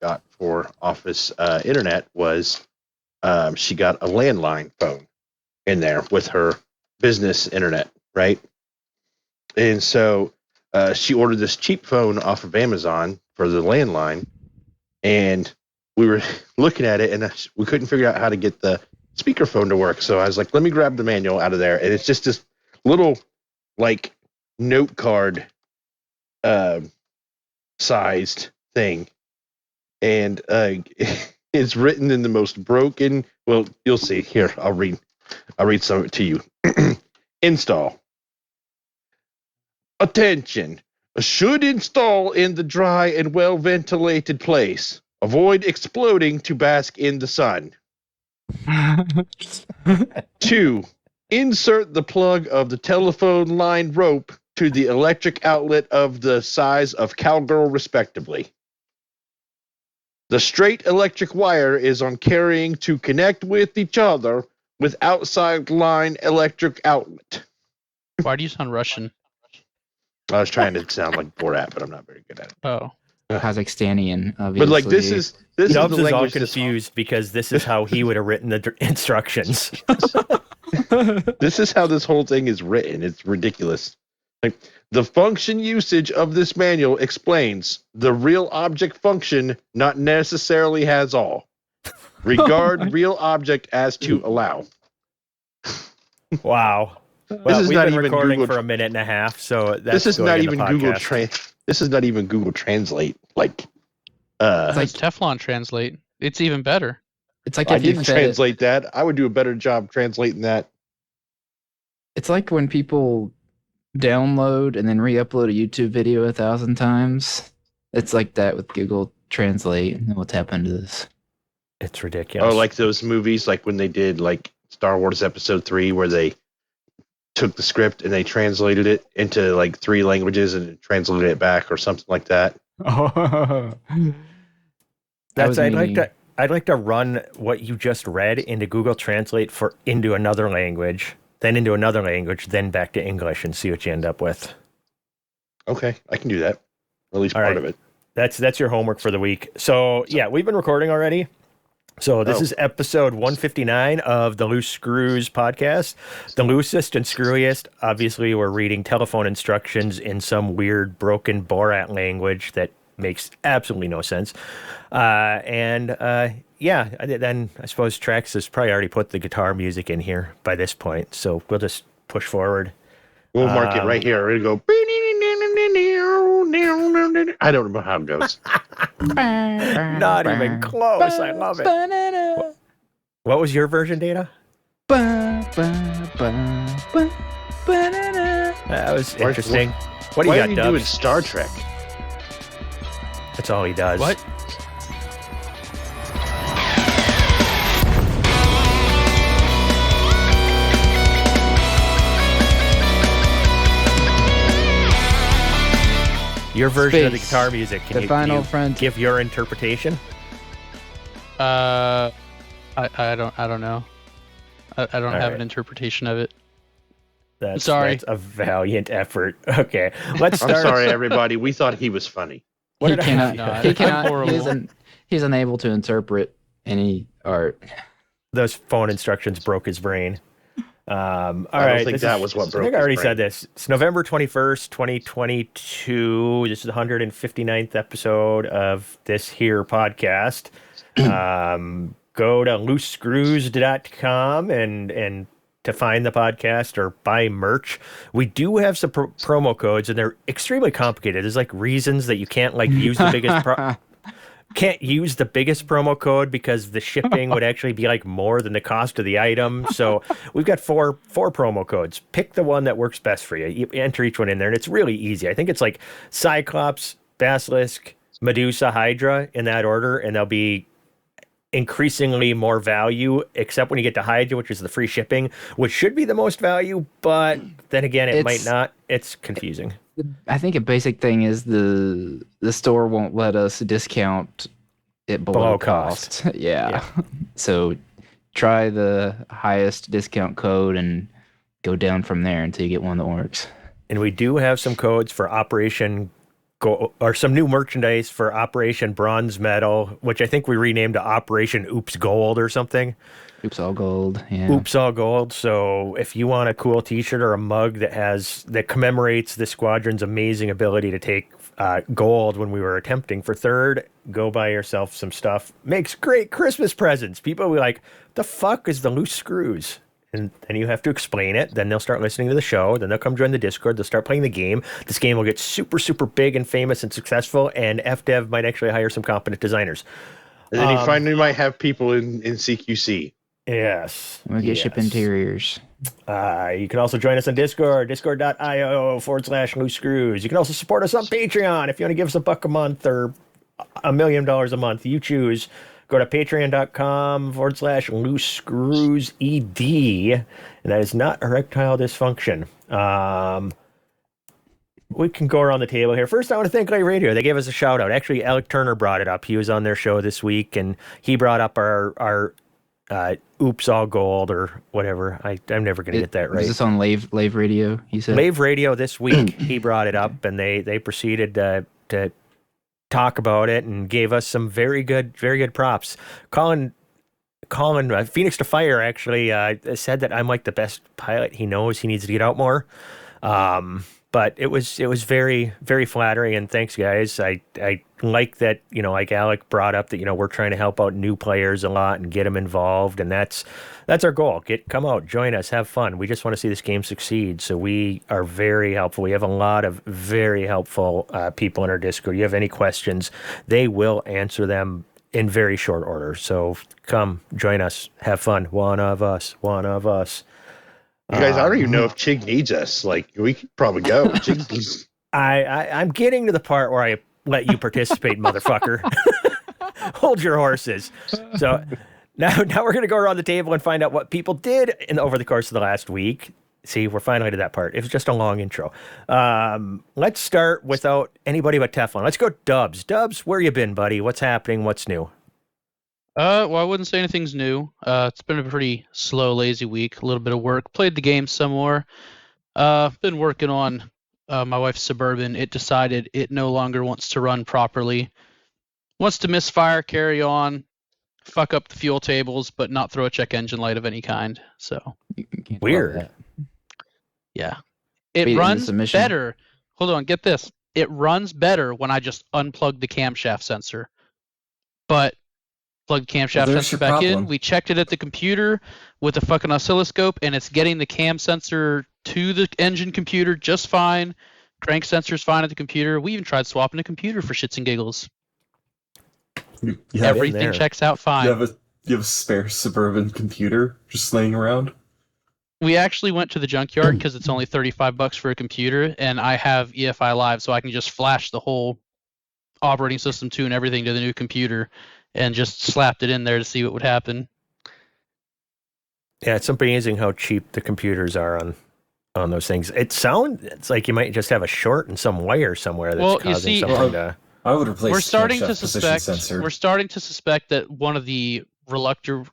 got for office internet was she got a landline phone in there with her business internet, right? And so she ordered this cheap phone off of Amazon for the landline, and we were looking at it, and we couldn't figure out how to get the speakerphone to work. So I was like, let me grab the manual out of there, and it's just this little like note card sized thing, and it's written in the most broken. Well, you'll see here. I'll read some of it to you. Install. Attention. Should install in the dry and well ventilated place. Avoid exploding to bask in the sun. 2. Insert the plug of the telephone line rope to the electric outlet of the size of cowgirl, respectively. The straight electric wire is on carrying to connect with each other with outside line electric outlet. Why do you sound Russian? I was trying to sound like Borat, but I'm not very good at it. Oh. Kazakhstanian, obviously. But like this is Dubs the is all language confused because this is how he would have written the instructions. This is how this whole thing is written. It's ridiculous. Like, the function usage of this manual explains the real object function not necessarily has all. Regard real object as to allow. Wow. Well, is we've not been even recording Google for a minute and a half, so that's This is going not in the even Google podcast. This is not even Google Translate. Like It's like Teflon Translate. It's even better. It's like I if you didn't fed translate that. I would do a better job translating that. It's like when people download and then re-upload a YouTube video 1,000 times. It's like that with Google Translate. And what's happened to this? It's ridiculous. Oh, like those movies, like when they did like Star Wars Episode 3, where they took the script and they translated it into like 3 languages and translated it back or something like that. I'd like to run what you just read into Google Translate into another language, then into another language, then back to English and see what you end up with. Okay, I can do that. Or at least All part right. of it. That's your homework for the week. So yeah, we've been recording already. So this is episode 159 of the Loose Screws podcast. The loosest and screwiest. Obviously, we're reading telephone instructions in some weird broken Borat language that makes absolutely no sense. Then I suppose Trax has probably already put the guitar music in here by this point. So we'll just push forward. We'll mark it right here. It'll go. I don't know how it goes. Not even close. I love it. What was your version, Data? That was interesting. What do you Why got, are you Dubs? doing Star Trek? That's all he does. What? Your version of the Space. guitar music. Can The you Final Frontier. give your interpretation? I don't know. I don't have right. an interpretation of it. That's a valiant effort. Okay, let's I'm start. sorry, everybody. We thought he was funny. He cannot. No, he I'm cannot. horrible. He's unable to interpret any art. Those phone instructions broke his brain. All right. I don't think that was what broke I think I his already brain. said this. It's November 21st, 2022. This is the 159th episode of this here podcast. Go to loosescrews.com and to find the podcast or buy merch. We do have some promo codes, and they're extremely complicated. There's like reasons that you can't like use the biggest can't use the biggest promo code because the shipping would actually be like more than the cost of the item. So we've got four promo codes. Pick the one that works best for you. You enter each one in there, and it's really easy. I think it's like Cyclops, Basilisk, Medusa, Hydra in that order, and they'll be increasingly more value, except when you get to Hydra, which is the free shipping, which should be the most value, but then again, it might not. It's confusing. I think a basic thing is the store won't let us discount it below cost. Yeah. So try the highest discount code and go down from there until you get one that works. And we do have some codes for Operation some new merchandise for Operation Bronze Medal, which I think we renamed to Operation Oops Gold or something. Oops All Gold. Yeah. Oops All Gold. So if you want a cool T-shirt or a mug that commemorates the squadron's amazing ability to take gold when we were attempting for third, go buy yourself some stuff. Makes great Christmas presents. People will be like, the fuck is the loose screws? And then you have to explain it. Then they'll start listening to the show. Then they'll come join the Discord. They'll start playing the game. This game will get super, super big and famous and successful. And FDev might actually hire some competent designers. And then you finally might have people in CQC. Yes. We'll get ship interiors. You can also join us on Discord, discord.io/loose screws. You can also support us on Patreon if you want to give us $1 a month or $1 million a month. You choose. Go to patreon.com/loose screws ED. And that is not erectile dysfunction. We can go around the table here. First, I want to thank Lave Radio. They gave us a shout out. Actually, Alec Turner brought it up. He was on their show this week, and he brought up our Oops All Gold or whatever. I'm never going to get that right. Is this on Lave Radio? He said Lave Radio this week. He brought it up, and they proceeded to talk about it and gave us some very good props. Colin, Phoenix to Fire actually said that I'm like the best pilot he knows. He needs to get out more. But it was very, very flattering, and thanks, guys. I like that, like Alec brought up that, we're trying to help out new players a lot and get them involved, and that's our goal. Come out, join us, have fun. We just want to see this game succeed, so we are very helpful. We have a lot of very helpful people in our Discord. You have any questions, they will answer them in very short order. So come, join us, have fun. One of us. You guys, I don't even know if Chig needs us. Like, we could probably go. I'm getting to the part where I let you participate, motherfucker. Hold your horses. So now we're going to go around the table and find out what people did over the course of the last week. See, we're finally to that part. It was just a long intro. Let's start without anybody but Teflon. Let's go Dubs. Dubs, where you been, buddy? What's happening? What's new? Well, I wouldn't say anything's new. It's been a pretty slow, lazy week. A little bit of work. Played the game some more. Been working on my wife's Suburban. It decided it no longer wants to run properly. Wants to misfire, carry on, fuck up the fuel tables, but not throw a check engine light of any kind. So weird. Yeah. It runs better. Hold on, get this. It runs better when I just unplug the camshaft sensor. But plug the camshaft sensor back in. We checked it at the computer with a fucking oscilloscope, and it's getting the cam sensor to the engine computer just fine. Crank sensor's fine at the computer. We even tried swapping the computer for shits and giggles. Everything checks out fine. You have a spare Suburban computer just laying around? We actually went to the junkyard because it's only $35 for a computer, and I have EFI Live, so I can just flash the whole operating system to and everything to the new computer, and just slapped it in there to see what would happen. Yeah, it's amazing how cheap the computers are on those things. It's like you might just have a short in some wire somewhere that's causing something to... I would replace. We're starting to suspect that one of the reluctor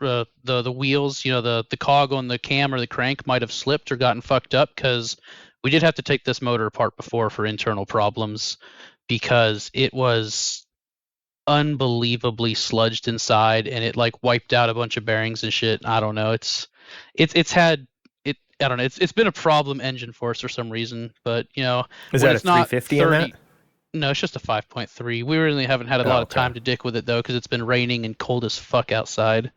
the wheels, the cog on the cam or the crank might have slipped or gotten fucked up, because we did have to take this motor apart before for internal problems because it was unbelievably sludged inside, and it like wiped out a bunch of bearings and shit. I don't know. It's been a problem engine for us for some reason, but is that a 350 in that? No, it's just a 5.3. We really haven't had a lot of time to dick with it though, because it's been raining and cold as fuck outside.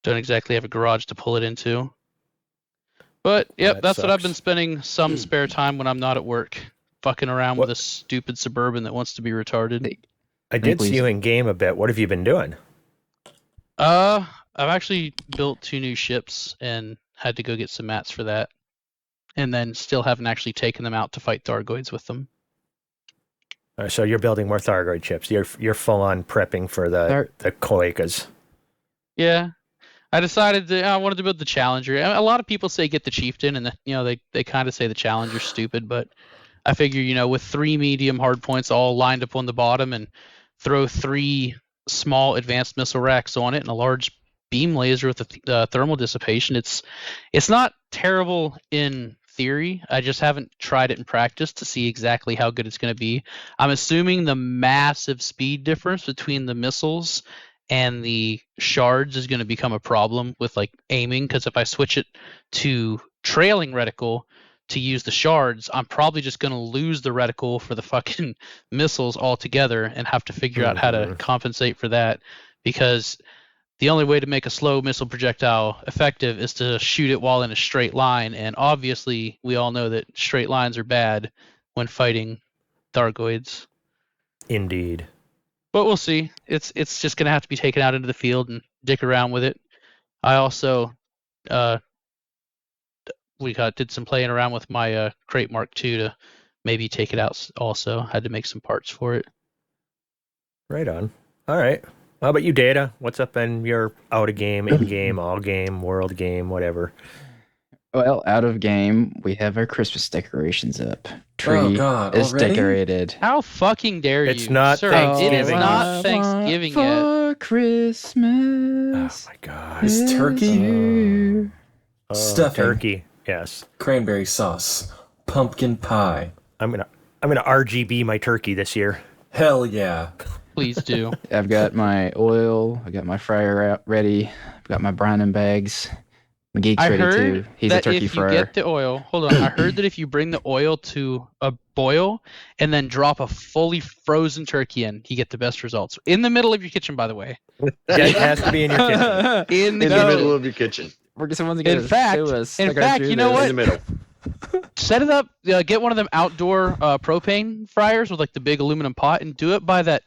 Don't exactly have a garage to pull it into. But yep, that's what I've been spending some spare time when I'm not at work, fucking around with a stupid Suburban that wants to be retarded. I did see you in game a bit. What have you been doing? I've actually built 2 new ships and had to go get some mats for that, and then still haven't actually taken them out to fight Thargoids with them. So you're building more Thargoid ships. You're full on prepping for the Cloacas. Yeah, I decided I wanted to build the Challenger. A lot of people say get the Chieftain, and they kind of say the Challenger's stupid, but I figure with 3 medium hard points all lined up on the bottom, and throw 3 small advanced missile racks on it and a large beam laser with a thermal dissipation. It's not terrible in theory. I just haven't tried it in practice to see exactly how good it's going to be. I'm assuming the massive speed difference between the missiles and the shards is going to become a problem with like aiming, because if I switch it to trailing reticle to use the shards, I'm probably just going to lose the reticle for the fucking missiles altogether and have to figure out how to compensate for that, because the only way to make a slow missile projectile effective is to shoot it while in a straight line, and obviously we all know that straight lines are bad when fighting Thargoids. Indeed. But we'll see. It's just going to have to be taken out into the field and dick around with it. I also did some playing around with my Crate Mark II to maybe take it out also. Had to make some parts for it. Right on. All right. How about you, Data? What's up in your out of game, in game, all game, world game, whatever? Well, out of game, we have our Christmas decorations up. Tree Oh, God, is already? decorated. How fucking dare you? It's not Sir, Thanksgiving. It is not Thanksgiving yet. For Christmas. Oh my God. Is turkey? Stuffing. Turkey. Yes. Cranberry sauce. Pumpkin pie. I'm gonna RGB my turkey this year. Hell yeah. Please do. I've got my oil. I got my fryer out ready. I've got my brining bags. My geek's I ready heard too. He's a that turkey if fryer. you get the oil, hold on. I heard that if you bring the oil to a boil and then drop a fully frozen turkey in, you get the best results. In the middle of your kitchen, by the way. That has to be in your kitchen. In the In the middle of your kitchen. Someone's In gonna fact, sue us. in They're gonna fact, do you know this. what? In the middle. Set it up. Get one of them outdoor propane fryers with like the big aluminum pot, and do it by that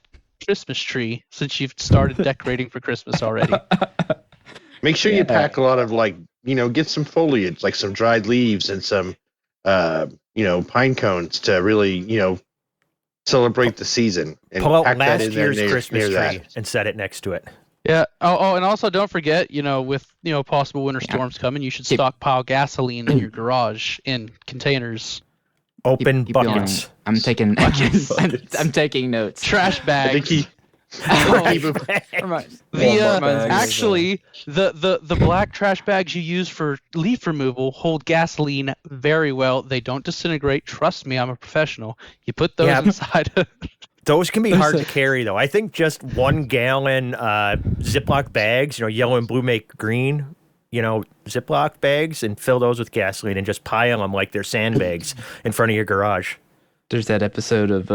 Christmas tree, since you've started decorating for Christmas already. Make sure you pack a lot of get some foliage, like some dried leaves and some pine cones to really celebrate the season. And Pull out pack that last in there year's Christmas near tree that. and set it next to it. Yeah. Oh, and also don't forget, with possible winter storms coming, you should stockpile gasoline in your garage in containers. Open Keep buckets. going. I'm taking I'm taking notes. Trash bags. I think The black trash bags you use for leaf removal hold gasoline very well. They don't disintegrate. Trust me, I'm a professional. You put those inside. Those can be hard to carry, though. I think just 1 gallon Ziploc bags, yellow and blue make green, Ziploc bags, and fill those with gasoline and just pile them like they're sandbags in front of your garage. There's that episode of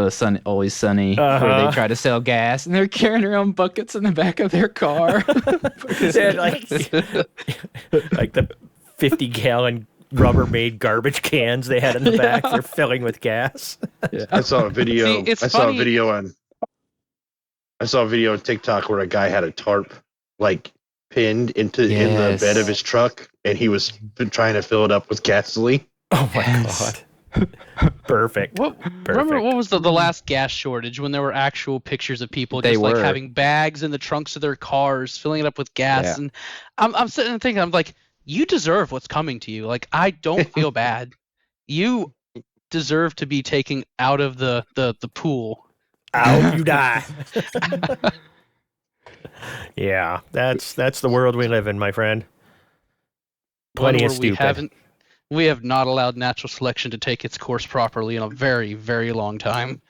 Always Sunny where they try to sell gas and they're carrying around buckets in the back of their car. like the 50-gallon Rubbermaid garbage cans they had in the back. They're filling with gas. I saw a video. See, I saw a video on TikTok where a guy had a tarp pinned in the bed of his truck, and he was trying to fill it up with gasoline. Oh my God. Perfect. Remember what was the last gas shortage when there were actual pictures of people just having bags in the trunks of their cars, filling it up with gas, and I'm sitting and thinking, I'm like, you deserve what's coming to you. Like, I don't feel bad. You deserve to be taken out of the pool. Out you die. Yeah, that's the world we live in, my friend. Plenty of stupid. We have not allowed natural selection to take its course properly in a very, very long time.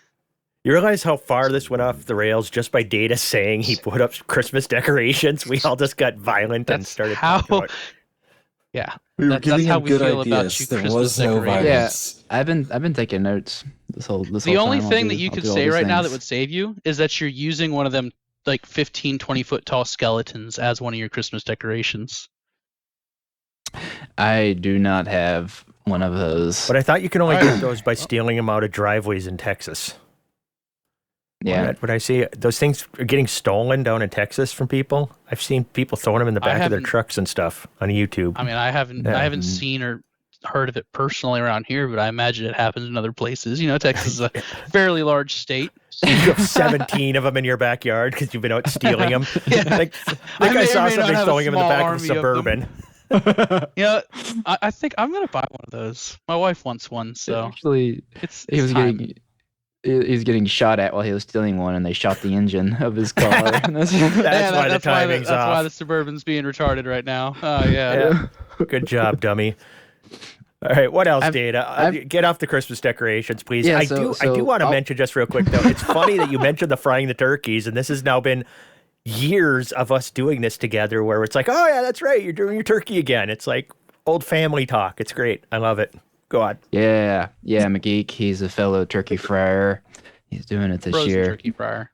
You realize how far this went off the rails just by Data saying he put up Christmas decorations? We all just got violent and started talking about... Yeah, we were giving him good feel ideas. There Christmas was no violence. Yeah, I've been taking notes this whole time. The only thing that you could say right now that would save you is that you're using one of them 15, 20-foot tall skeletons as one of your Christmas decorations. I do not have one of those. But I thought you can only get those by stealing them out of driveways in Texas. Yeah. What I see, those things are getting stolen down in Texas from people. I've seen people throwing them in the back of their trucks and stuff on YouTube. I mean, I haven't seen or heard of it personally around here, but I imagine it happens in other places. Texas is a fairly large state. You have 17 of them in your backyard because you've been out stealing them. I saw somebody throwing them in the back of a Suburban. I think I'm gonna buy one of those. My wife wants one, so actually, he was getting shot at while he was stealing one, and they shot the engine of his car. That's why the timing's off. That's why the Suburban's being retarded right now. Oh yeah. Good job, dummy. All right, what else, Data? Get off the Christmas decorations, please. Yeah, I do want to mention just real quick, though. It's funny that you mentioned the frying the turkeys, and this has now been years of us doing this together where it's like, oh, yeah, that's right. You're doing your turkey again. It's like old family talk. It's great. I love it. Go on. Yeah, McGeek. He's a fellow turkey fryer. He's doing it this Frozen year. Turkey fryer.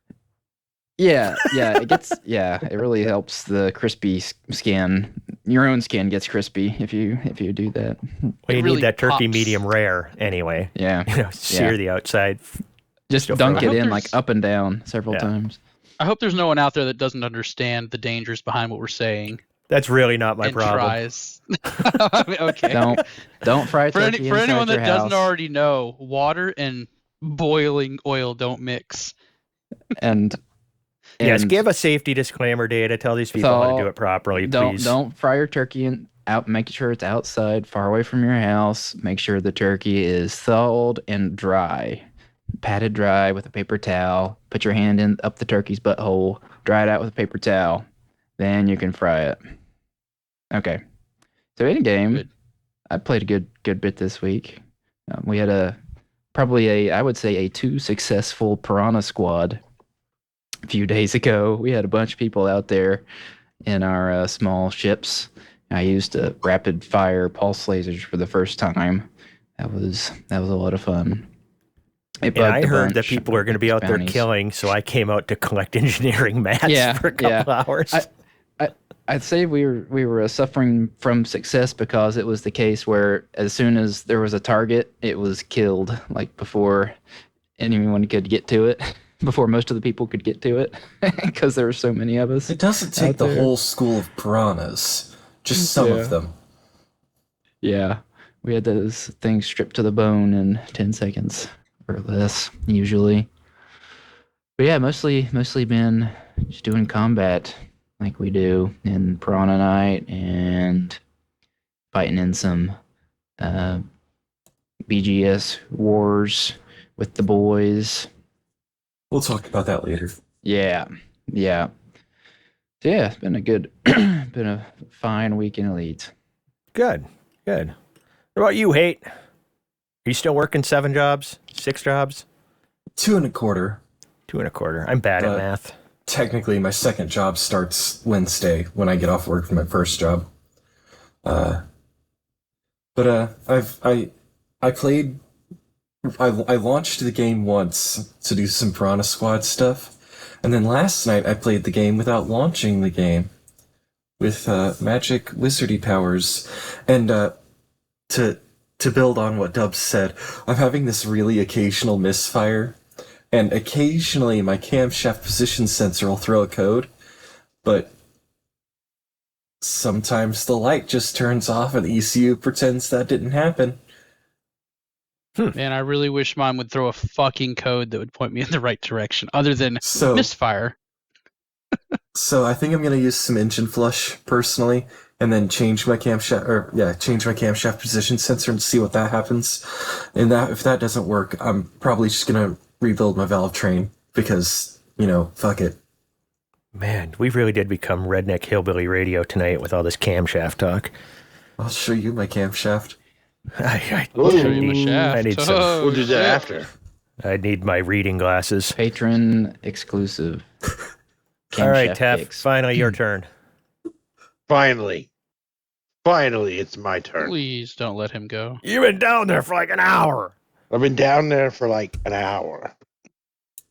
Yeah, it really helps the crispy skin. Your own skin gets crispy if you do that. Well, you really need that turkey pops. medium rare anyway. Yeah. Sear the outside. Just dunk it in like up and down several times. I hope there's no one out there that doesn't understand the dangers behind what we're saying. That's really not my and problem. Tries. I mean, okay. Don't fry turkey for anyone that house. doesn't already know, water and boiling oil don't mix. And yes, give a safety disclaimer, Data. Tell these people how to do it properly, please. Don't fry your turkey out. Make sure it's outside, far away from your house. Make sure the turkey is thawed and dry, patted dry with a paper towel. Put your hand in up the turkey's butthole. Dry it out with a paper towel. Then you can fry it. Okay. So in game, I played a good bit this week. We had I would say a 2 successful piranha squad. A few days ago, we had a bunch of people out there in our small ships. I used rapid fire pulse lasers for the first time. That was a lot of fun. And I heard that people are going to be out there killing, so I came out to collect engineering mats for a couple hours. I'd say we were suffering from success because it was the case where as soon as there was a target, it was killed, like before anyone could get to it. Before most of the people could get to it, because there were so many of us. It doesn't take the whole school of piranhas, just some of them. Yeah, we had those things stripped to the bone in 10 seconds or less, usually. But yeah, mostly been just doing combat like we do in Piranha Night and fighting in some BGS wars with the boys. We'll talk about that later. Yeah. So it's been been a fine week in Elite. Good. What about you, Hate? Are you still working 7 jobs? 6 jobs? 2 1/4. 2 1/4. I'm bad at math. Technically, my second job starts Wednesday when I get off work from my first job. I launched the game once to do some Piranha Squad stuff, and then last night I played the game without launching the game with magic wizardy powers. And to build on what Dubs said, I'm having this really occasional misfire, and occasionally my camshaft position sensor will throw a code, but sometimes the light just turns off and the ECU pretends that didn't happen. Man, I really wish mine would throw a fucking code that would point me in the right direction, other than misfire. So I think I'm gonna use some engine flush personally, and then change my camshaft position sensor and see what that happens. And if that doesn't work, I'm probably just gonna rebuild my valve train because fuck it. Man, we really did become redneck hillbilly radio tonight with all this camshaft talk. I'll show you my camshaft. I need some. We'll do that after. I need my reading glasses. Patron exclusive. All right, Tef, finally your turn. Finally, it's my turn. Please don't let him go. You've been down there for like an hour. I've been down there for like an hour.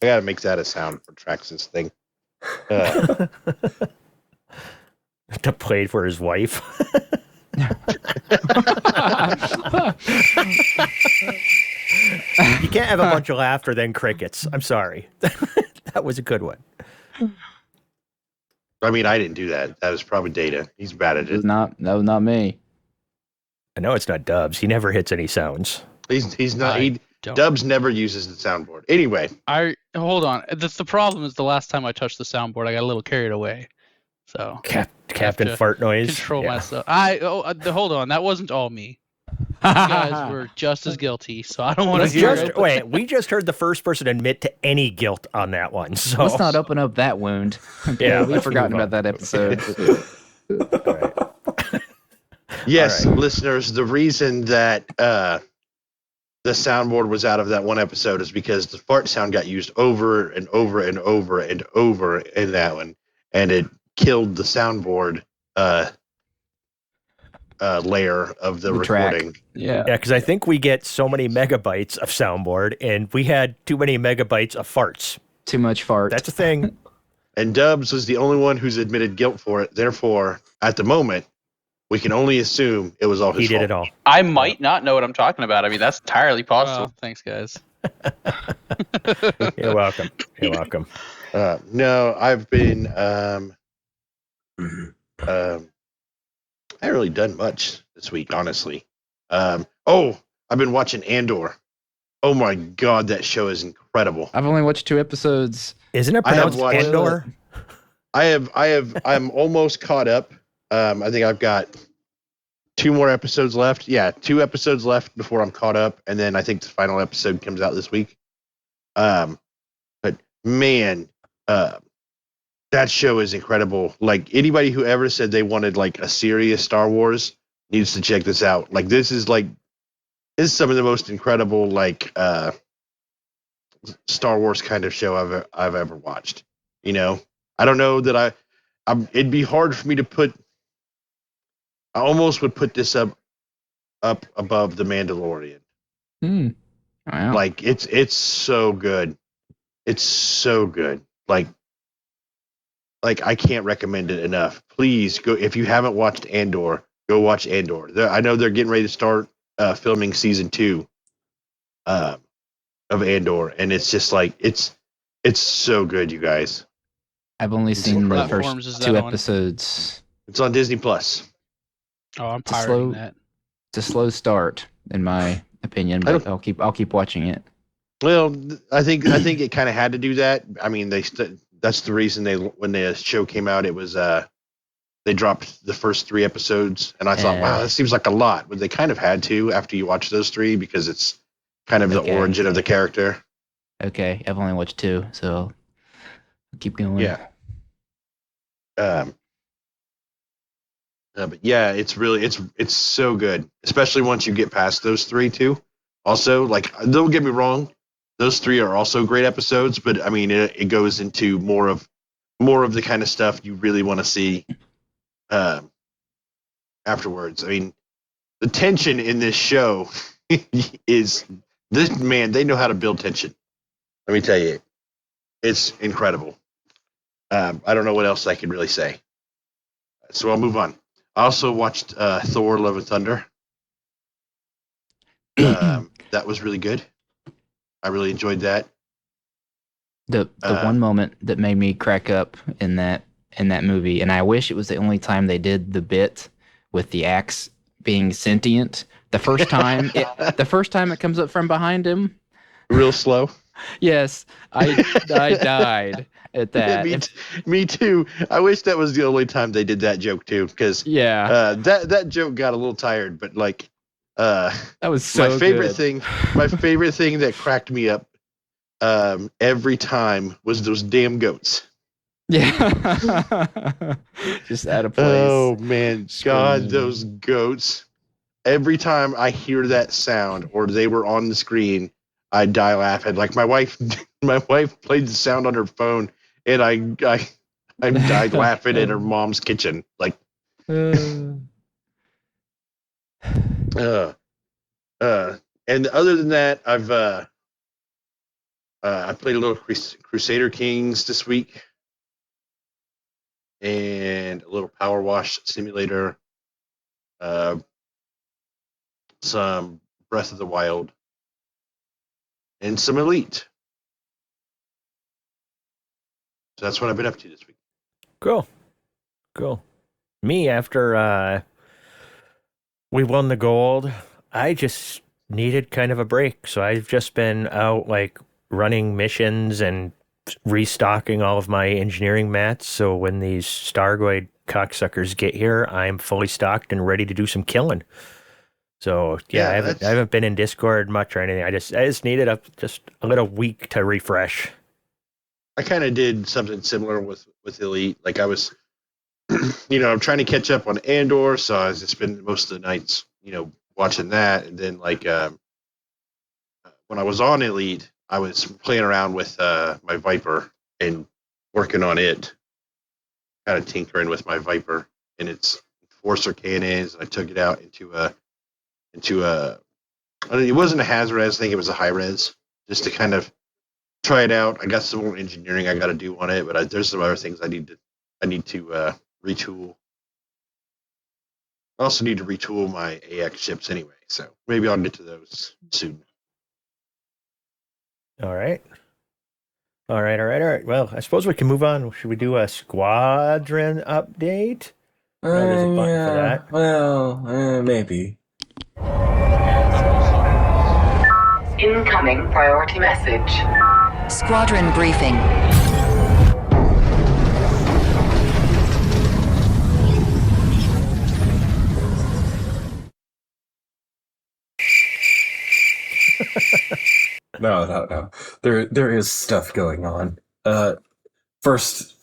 I gotta make that a sound for Trax's thing. To play for his wife. You can't have a bunch of laughter then crickets. I'm sorry. That was a good one. I mean, I didn't do that. That was probably Data. He's bad at it. That was not me. I know it's not Dubs. He never hits any sounds. He's not. Dubs never uses the soundboard. Anyway, hold on. That's the problem. Is the last time I touched the soundboard, I got a little carried away. So Captain Fart Noise. Control myself. Hold on. That wasn't all me. You guys were just as guilty, so I don't want to hear it. Wait, we just heard the first person admit to any guilt on that one. So let's not open up that wound. Yeah, we've forgotten about that episode. Right. Yes, listeners, the reason that the soundboard was out of that one episode is because the fart sound got used over and over and over and over in that one, and it killed the soundboard layer of the recording. Track. Yeah, because I think we get so many megabytes of soundboard, and we had too many megabytes of farts. Too much fart. That's a thing. And Dubs was the only one who's admitted guilt for it. Therefore, at the moment, we can only assume it was all his fault. He did it all. I might not know what I'm talking about. I mean, that's entirely possible. Thanks, guys. You're welcome. You're welcome. No, I've been I haven't really done much this week, honestly. I've been watching Andor. Oh my god, that show is incredible. I've only watched 2 episodes. Isn't it pronounced Andor? I'm almost caught up. I think I've got 2 more episodes left. Yeah, 2 episodes left before I'm caught up, and then I think the final episode comes out this week. But man, that show is incredible. Like, anybody who ever said they wanted like a serious Star Wars needs to check this out. Like, this is some of the most incredible like Star Wars kind of show I've ever watched. You know, I don't know that it'd be hard for me to put. I almost would put this up above The Mandalorian. Wow. Like, it's so good. It's so good. Like I can't recommend it enough. Please go, if you haven't watched Andor, go watch Andor. I know they're getting ready to start filming season 2 of Andor, and it's just like it's so good, you guys. I've only seen the platforms first 2 episodes. It's on Disney Plus. Oh, I'm pirating that. It's a slow start, in my opinion, but I'll keep watching it. Well, I think it kind of had to do that. I mean, that's the reason when the show came out, it was they dropped the first 3 episodes, and I thought, wow, that seems like a lot. But they kind of had to after you watch those 3 because it's kind of the origin of the character. Okay, I've only watched 2, so I'll keep going. Yeah. But yeah, it's so good, especially once you get past those 3 too. Also, like, don't get me wrong, those 3 are also great episodes, but I mean, it goes into more of the kind of stuff you really want to see afterwards. I mean, the tension in this show is they know how to build tension. Let me tell you, it's incredible. I don't know what else I can really say, so I'll move on. I also watched Thor: Love and Thunder. That was really good. I really enjoyed that. The one moment that made me crack up in that movie, and I wish it was the only time they did the bit with the axe being sentient. The first time it comes up from behind him, real slow. Yes, I died at that. Me too. I wish that was the only time they did that joke too, because that joke got a little tired. But like, that was so my favorite good. thing. My favorite thing that cracked me up every time was those damn goats. Yeah, just out of place. Oh man, God, those goats! Every time I hear that sound or they were on the screen, I die laughing. Like my wife played the sound on her phone, and I died laughing in her mom's kitchen. Like, and other than that, I played a little Crusader Kings this week, and a little Power Wash Simulator, some Breath of the Wild, and some Elite. So that's what I've been up to this week. Cool. Me, after we won the gold, I just needed kind of a break. So I've just been out like running missions and restocking all of my engineering mats. So when these Thargoid cocksuckers get here, I'm fully stocked and ready to do some killing. So yeah, I haven't been in Discord much or anything. I just needed a little week to refresh. I kind of did something similar with Elite. Like I was I'm trying to catch up on Andor, so I just spend most of the nights, watching that. And then, like, when I was on Elite, I was playing around with my Viper and working on it, kind of tinkering with my Viper and its Enforcer cannons. And I took it out into a it wasn't a high-res thing, it was a high-res, just to kind of try it out. I got some more engineering I got to do on it, but there's some other things I need to retool. I also need to retool my AX ships anyway, so maybe I'll get to those soon. All right. Well, I suppose we can move on. Should we do a squadron update? There's a button for that. Well, maybe. Incoming priority message. Squadron briefing. No. There is stuff going on. First.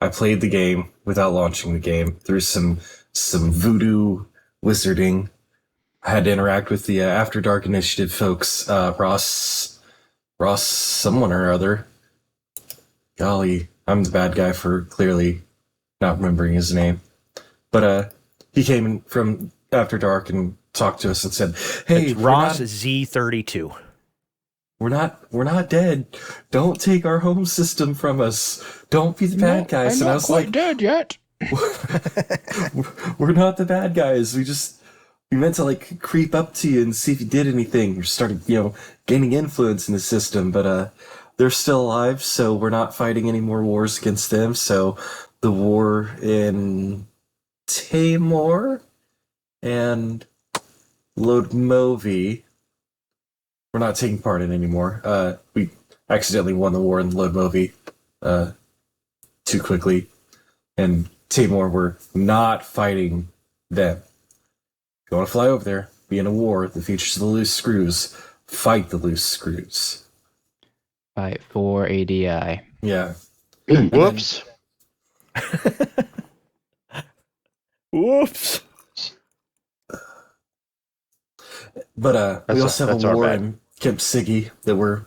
I played the game without launching the game through some voodoo wizarding. I had to interact with the After Dark Initiative folks, Ross, someone or other. Golly, I'm the bad guy for clearly not remembering his name. But he came in from After Dark and talked to us and said, "Hey, it's Ross Z32. We're not dead. Don't take our home system from us. Don't be the bad guys." And I was like, dead yet. We're not the bad guys. We meant to like creep up to you and see if you did anything or started, gaining influence in the system. But they're still alive, so we're not fighting any more wars against them. So the war in Tamor and Lodmovi, we're not taking part in anymore. We accidentally won the war in Lodmovi too quickly. And Tamor, we're not fighting them. If you want to fly over there, be in a war that features the loose screws, fight the loose screws. Fight for ADI. Yeah. Whoops. Whoops. But we also have a war in cempsigi that we're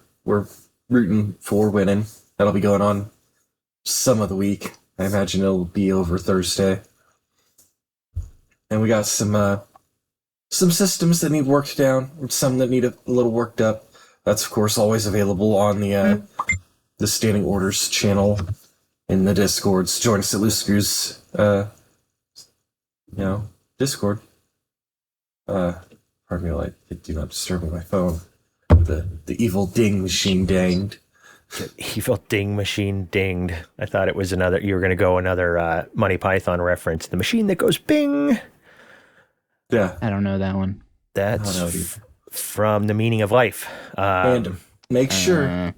rooting for winning. That'll be going on some of the week. I imagine it'll be over Thursday. And we got some systems that need worked down, some that need a little worked up. That's of course always available on the Standing Orders channel in the Discords. Join us at Loose Screws, Discord. Pardon me while I do not disturb my phone. The evil ding machine danged. The evil ding machine dinged. I thought it was you were going to go another Monty Python reference. The machine that goes bing. Yeah. I don't know that one. That's from The Meaning of Life. And make sure,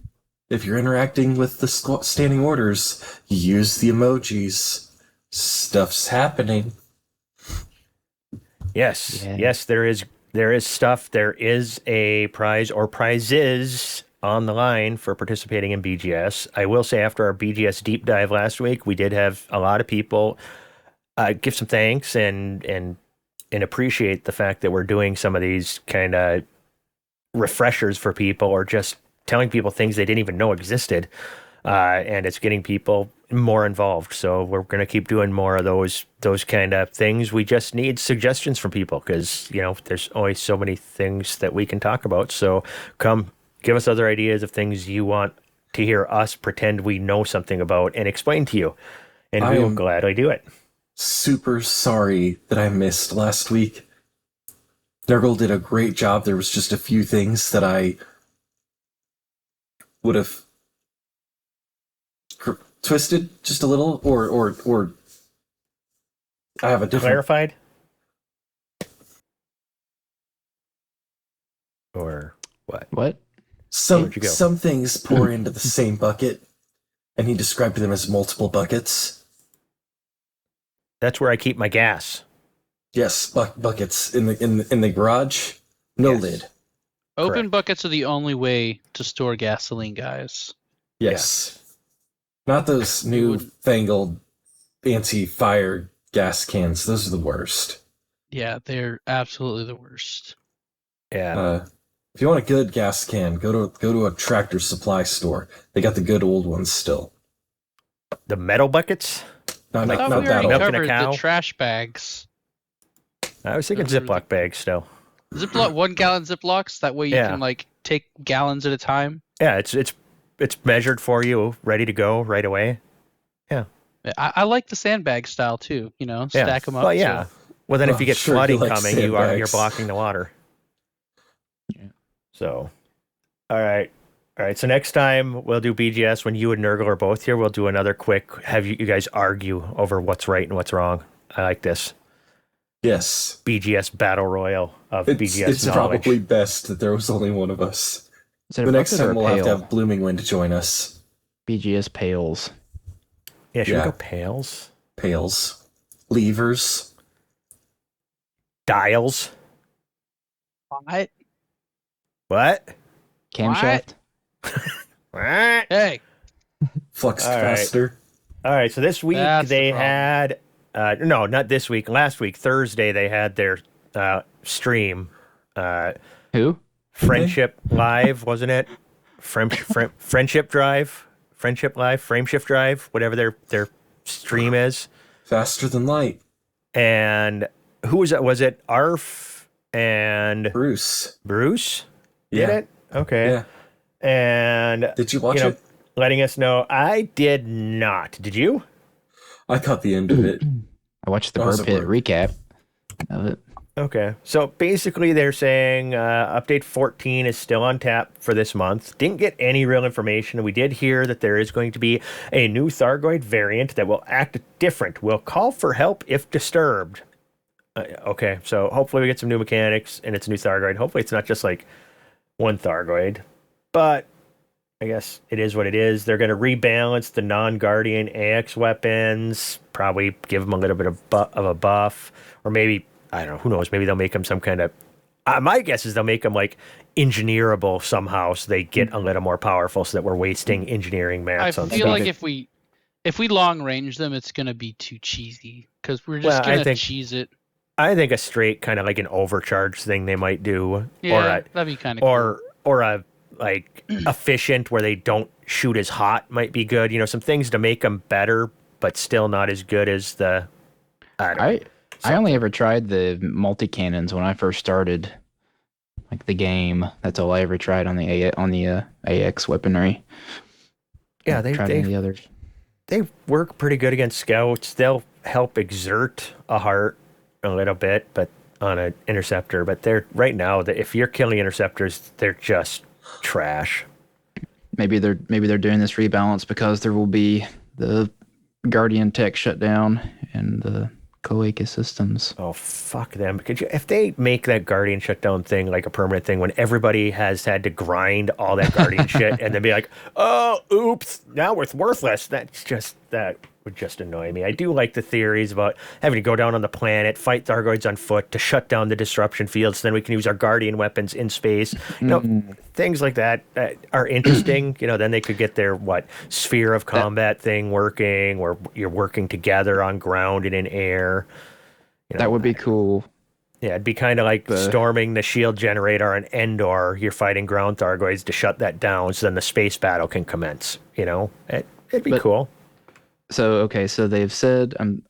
if you're interacting with the Standing Orders, use the emojis. Stuff's happening. Yes, there is stuff. There is a prize or prizes on the line for participating in BGS. I will say, after our BGS deep dive last week, we did have a lot of people give some thanks and appreciate the fact that we're doing some of these kind of refreshers for people, or just telling people things they didn't even know existed. And it's getting people more involved. So we're going to keep doing more of those kind of things. We just need suggestions from people because, there's always so many things that we can talk about. So come give us other ideas of things you want to hear us pretend we know something about and explain to you. And we will gladly do it. Super sorry that I missed last week. Nurgle did a great job. There was just a few things that I would have twisted just a little, or I have a different... Clarified? Or what? What? Some things pour into the same bucket, and he described them as multiple buckets. That's where I keep my gas. Yes, buckets in the garage. No lid. Open Correct. buckets are the only way to store gasoline, guys. Yes. Not those newfangled anti-fire gas cans. Those are the worst. Yeah, they're absolutely the worst. Yeah. If you want a good gas can, go to a Tractor Supply store. They got the good old ones still. The metal buckets? I thought we already covered the trash bags. I was thinking Ziploc bags still. Ziploc 1 gallon Ziplocs. That way you can like take gallons at a time. Yeah, it's measured for you, ready to go right away. Yeah. I like the sandbag style too. You know, stack them up. Well, yeah. So. Well, then if you get flooding coming, sandbags. you're blocking the water. Yeah. So, all right. So next time we'll do BGS when you and Nurgle are both here. We'll do another quick. Have you guys argue over what's right and what's wrong? I like this. Yes. BGS battle royal of BGS It's knowledge. probably best that there was only one of us. The next time we'll have to have Blooming Wind to join us. BGS pails. Yeah, should we go pails? Pails. Levers. Dials. What? Camshaft? What? Hey. Flux capacitor. All right, so this week they had... no, not this week. Last week, Thursday, they had their stream. Who? Friendship Live, wasn't it? Friendship Drive? Friendship Live? Frameshift Drive? Whatever their stream is. Faster than light. And who was it? Was it Arf and... Bruce. Bruce? Did it? Okay. Yeah. And... Did you watch it? Letting us know. I did not. Did you? I caught the end of it. I watched the Burr Pit recap of it. Okay. So basically they're saying update 14 is still on tap for this month. Didn't get any real information. We did hear that there is going to be a new Thargoid variant that will act different. Will call for help if disturbed. Okay. So hopefully we get some new mechanics and it's a new Thargoid. Hopefully it's not just like one Thargoid. But I guess it is what it is. They're going to rebalance the non-Guardian AX weapons, probably give them a little bit of a buff, or maybe, I don't know, who knows, maybe they'll make them some kind of, my guess is they'll make them like engineerable somehow so they get a little more powerful so that we're wasting engineering mats on stuff. I feel like if we long range them, it's going to be too cheesy because we're just going to cheese it. I think a straight kind of like an overcharge thing they might do. Yeah, that'd be kind of cool. Or a like efficient where they don't shoot as hot might be good. You know, some things to make them better, but still not as good as the. I only ever tried the multi cannons when I first started, like the game. That's all I ever tried on the AX weaponry. Yeah, the others. They work pretty good against scouts. They'll help exert a heart a little bit, but on an interceptor. But they're right now if you're killing interceptors, they're just trash. Maybe they're doing this rebalance because there will be the Guardian tech shutdown and the Cloacas systems. Oh, fuck them. If they make that Guardian shutdown thing like a permanent thing when everybody has had to grind all that Guardian shit and then be like, oh, oops, now it's worthless. That would just annoy me. I do like the theories about having to go down on the planet, fight Thargoids on foot to shut down the disruption fields, so then we can use our Guardian weapons in space. You know, things like that are interesting. You know, then they could get their sphere of combat thing working, where you're working together on ground and in air. You know, that would be cool. Yeah, it'd be kind of like storming the shield generator on Endor. You're fighting ground Thargoids to shut that down, so then the space battle can commence. You know, it'd be cool. So they've said I'm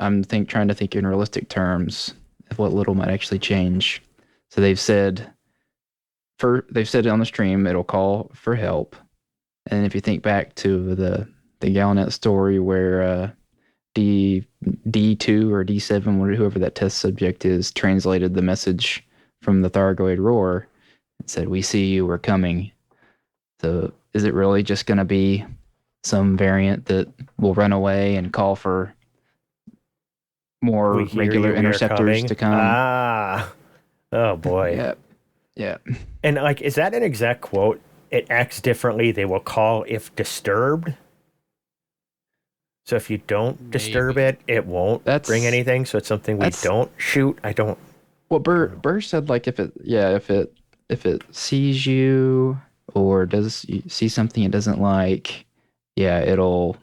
trying to think in realistic terms of what little might actually change. So they've said on the stream it'll call for help, and if you think back to the Gallinet story where D2 or D7, whoever that test subject is, translated the message from the Thargoid roar and said, "We see you, we're coming." So is it really just going to be some variant that will run away and call for more regular interceptors to come? Oh boy. Yeah. And is that an exact quote? It acts differently. They will call if disturbed. So if you don't disturb it, it won't bring anything. So it's something we don't shoot. I don't. Well, Burr said if it sees you or does you see something it doesn't like, yeah, it'll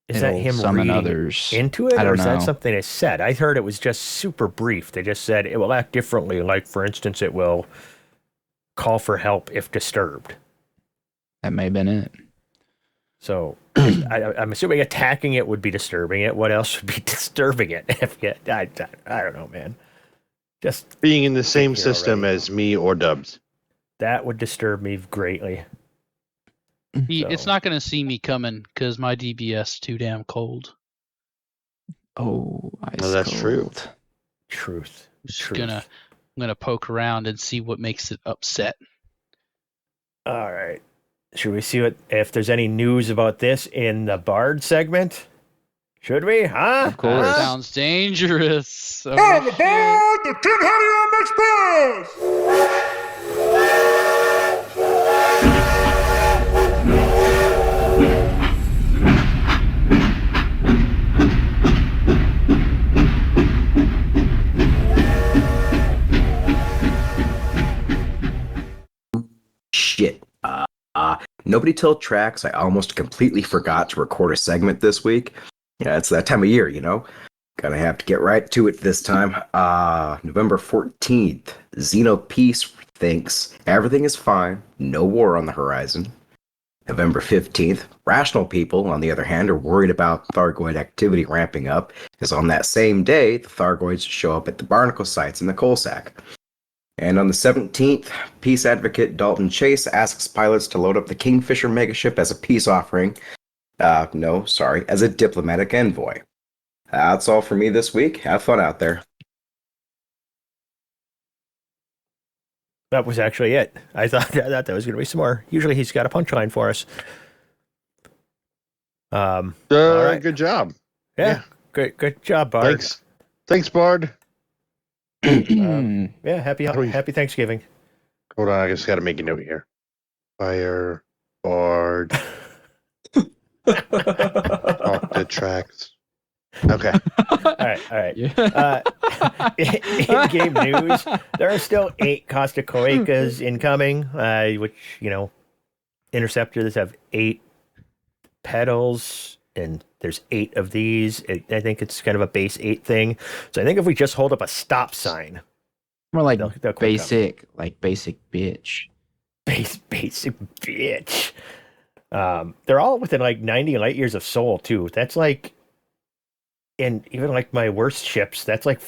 Is that him summon reading others into it, I don't or is that know. something they said? I heard it was just super brief. They just said it will act differently. Like, for instance, it will call for help if disturbed. That may have been it. So I'm assuming attacking it would be disturbing it. What else would be disturbing it? I don't know, man. Just being in the same system as me or Dubs. That would disturb me greatly. It's not going to see me coming because my DBS is too damn cold. Oh, ice well, that's cold. Truth. I'm gonna poke around and see what makes it upset. All right. Should we see if there's any news about this in the Bard segment? Should we? Huh? Of course. Sounds dangerous. On the Bard, the King Helium Express! Shit. Nobody told Tracks I almost completely forgot to record a segment this week. Yeah, it's that time of year, you know? Gonna have to get right to it this time. November 14th, Xeno Peace thinks everything is fine, no war on the horizon. November 15th, Rational People, on the other hand, are worried about Thargoid activity ramping up, as on that same day, the Thargoids show up at the barnacle sites in the coal sack. And on the 17th, peace advocate Dalton Chase asks pilots to load up the Kingfisher megaship as a peace offering. As a diplomatic envoy. That's all for me this week. Have fun out there. That was actually it. I thought that was going to be some more. Usually he's got a punchline for us. All right. Good job. Yeah. Good job, Bard. Thanks, Bard. Happy Thanksgiving. Hold on, I just got to make a note here. Fire, Bard. Talk the Tracks. Okay. All right. In-game news, there are still 8 Caustic Cloacas incoming, which, interceptors have 8 petals, and there's 8 of these. I think it's kind of a base 8 thing. So I think if we just hold up a stop sign. More like they'll basic bitch. Basic bitch. They're all within like 90 light years of Sol, too. That's like, and even like my worst ships, that's like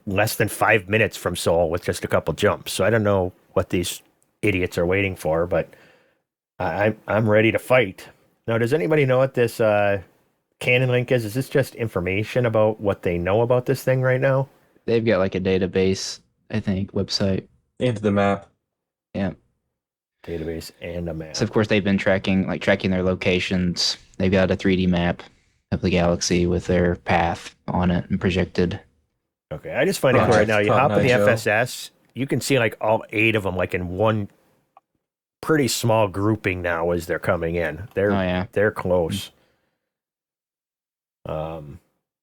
less than 5 minutes from Sol with just a couple jumps. So I don't know what these idiots are waiting for, but I'm ready to fight. Now, does anybody know what this canon link is? Is this just information about what they know about this thing right now? They've got like a database, I think, website. And the map. Yeah. Database and a map. So of course they've been tracking their locations. They've got a 3D map of the galaxy with their path on it and projected. Okay, I just find it cool right now. You hop in the FSS, you can see like all 8 of them like in one pretty small grouping now as they're coming in. They're close. I don't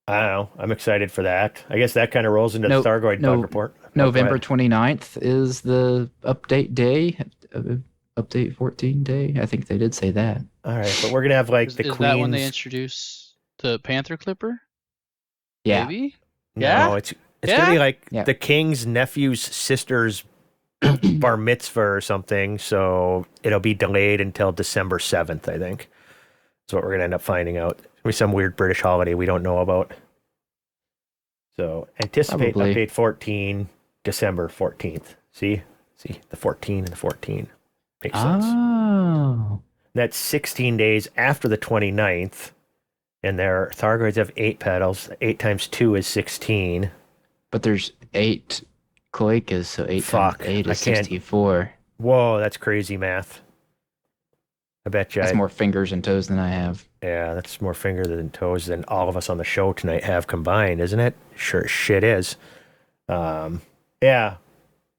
know. I'm excited for that. I guess that kind of rolls into the Thargoid Bug Report. November 29th is the update day. Update 14 day. I think they did say that. All right, but we're going to have like the Queen's... Is that when they introduce the Panther Clipper? Yeah. Maybe? No, it's going to be like the king's nephew's sister's bar mitzvah or something, so it'll be delayed until December 7th, I think. That's what we're going to end up finding out. It'll be some weird British holiday we don't know about. So anticipate update 14, December 14th. See, the 14 and the 14. Makes sense. Oh. That's 16 days after the 29th, and their Thargoids have 8 petals. 8 times 2 is 16. But there's 8 cloacas, so 8 times 8 is 64. Whoa, that's crazy math. I bet you. That's more fingers and toes than I have. Yeah, that's more fingers than toes than all of us on the show tonight have combined, isn't it? Sure, shit is. Yeah.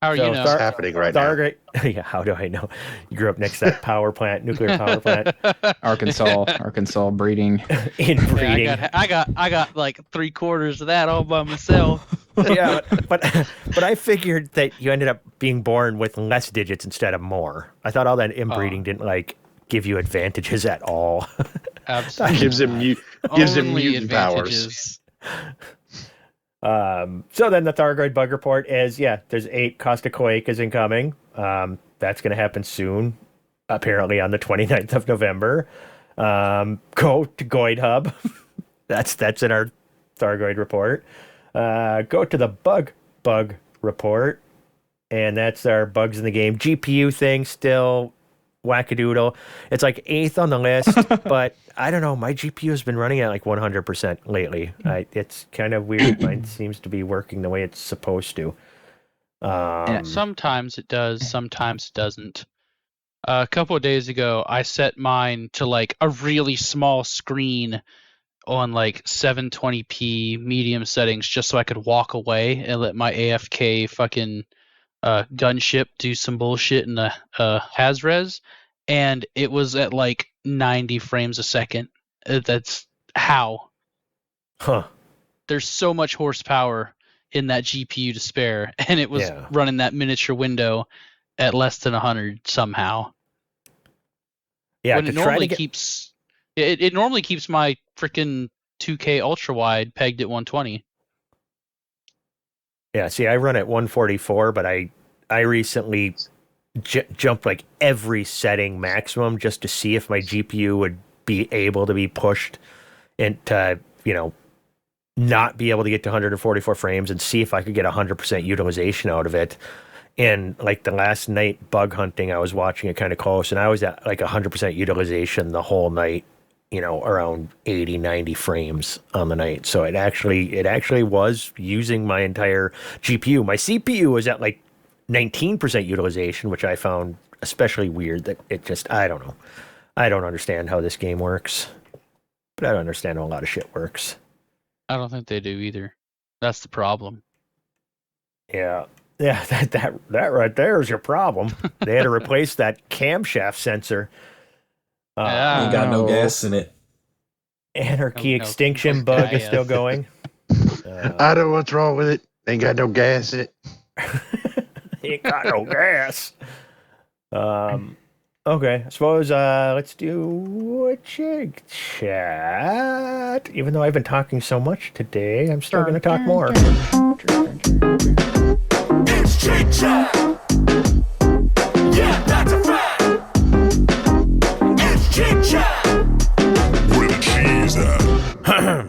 How are you know? What's happening right now? Yeah, how do I know? You grew up next to that power plant, nuclear power plant. Arkansas breeding. Inbreeding. Yeah, I got like 3/4 of that all by myself. Yeah, but I figured that you ended up being born with less digits instead of more. I thought all that inbreeding didn't like give you advantages at all. Absolutely. Gives him mutant advantages. powers. So then the Thargoid Bug Report is, there's 8 Caustic Cloacas incoming. That's going to happen soon, apparently on the 29th of November. Go to Goid Hub. That's in our Thargoid report. Go to the Bug Report, and that's our bugs in the game. GPU thing still wackadoodle. It's like 8th on the list, but I don't know. My GPU has been running at like 100% lately. It's kind of weird. Mine seems to be working the way it's supposed to. Sometimes it does, sometimes it doesn't. A couple of days ago, I set mine to like a really small screen on like 720p medium settings just so I could walk away and let my AFK fucking gunship do some bullshit in the Hazres, and it was at like 90 frames a second. That's how. Huh. There's so much horsepower in that GPU to spare, and it was running that miniature window at less than 100 somehow. Yeah, when it normally keeps it normally keeps my freaking 2K ultra wide pegged at 120. Yeah, see, I run at 144, but I recently jumped like every setting maximum just to see if my GPU would be able to be pushed into, not be able to get to 144 frames and see if I could get 100% utilization out of it. And like the last night bug hunting, I was watching it kind of close, and I was at like 100% utilization the whole night, around 80, 90 frames on the night. So it actually was using my entire GPU. My CPU was at like 19% utilization, which I found especially weird. That it just, I don't know. I don't understand how this game works, but I don't understand how a lot of shit works. I don't think they do either. That's the problem. Yeah, that right there is your problem. They had to replace that camshaft sensor. Ain't got no gas in it. Anarchy extinction bug is still going. I don't know what's wrong with it. Ain't got no gas in it. Ain't got no gas. Okay, I suppose let's do a Chig Chat. Even though I've been talking so much today, I'm still going to talk more. It's Chig Chat. Yeah, that's a fact. It's Chig Chat. Where the cheese at?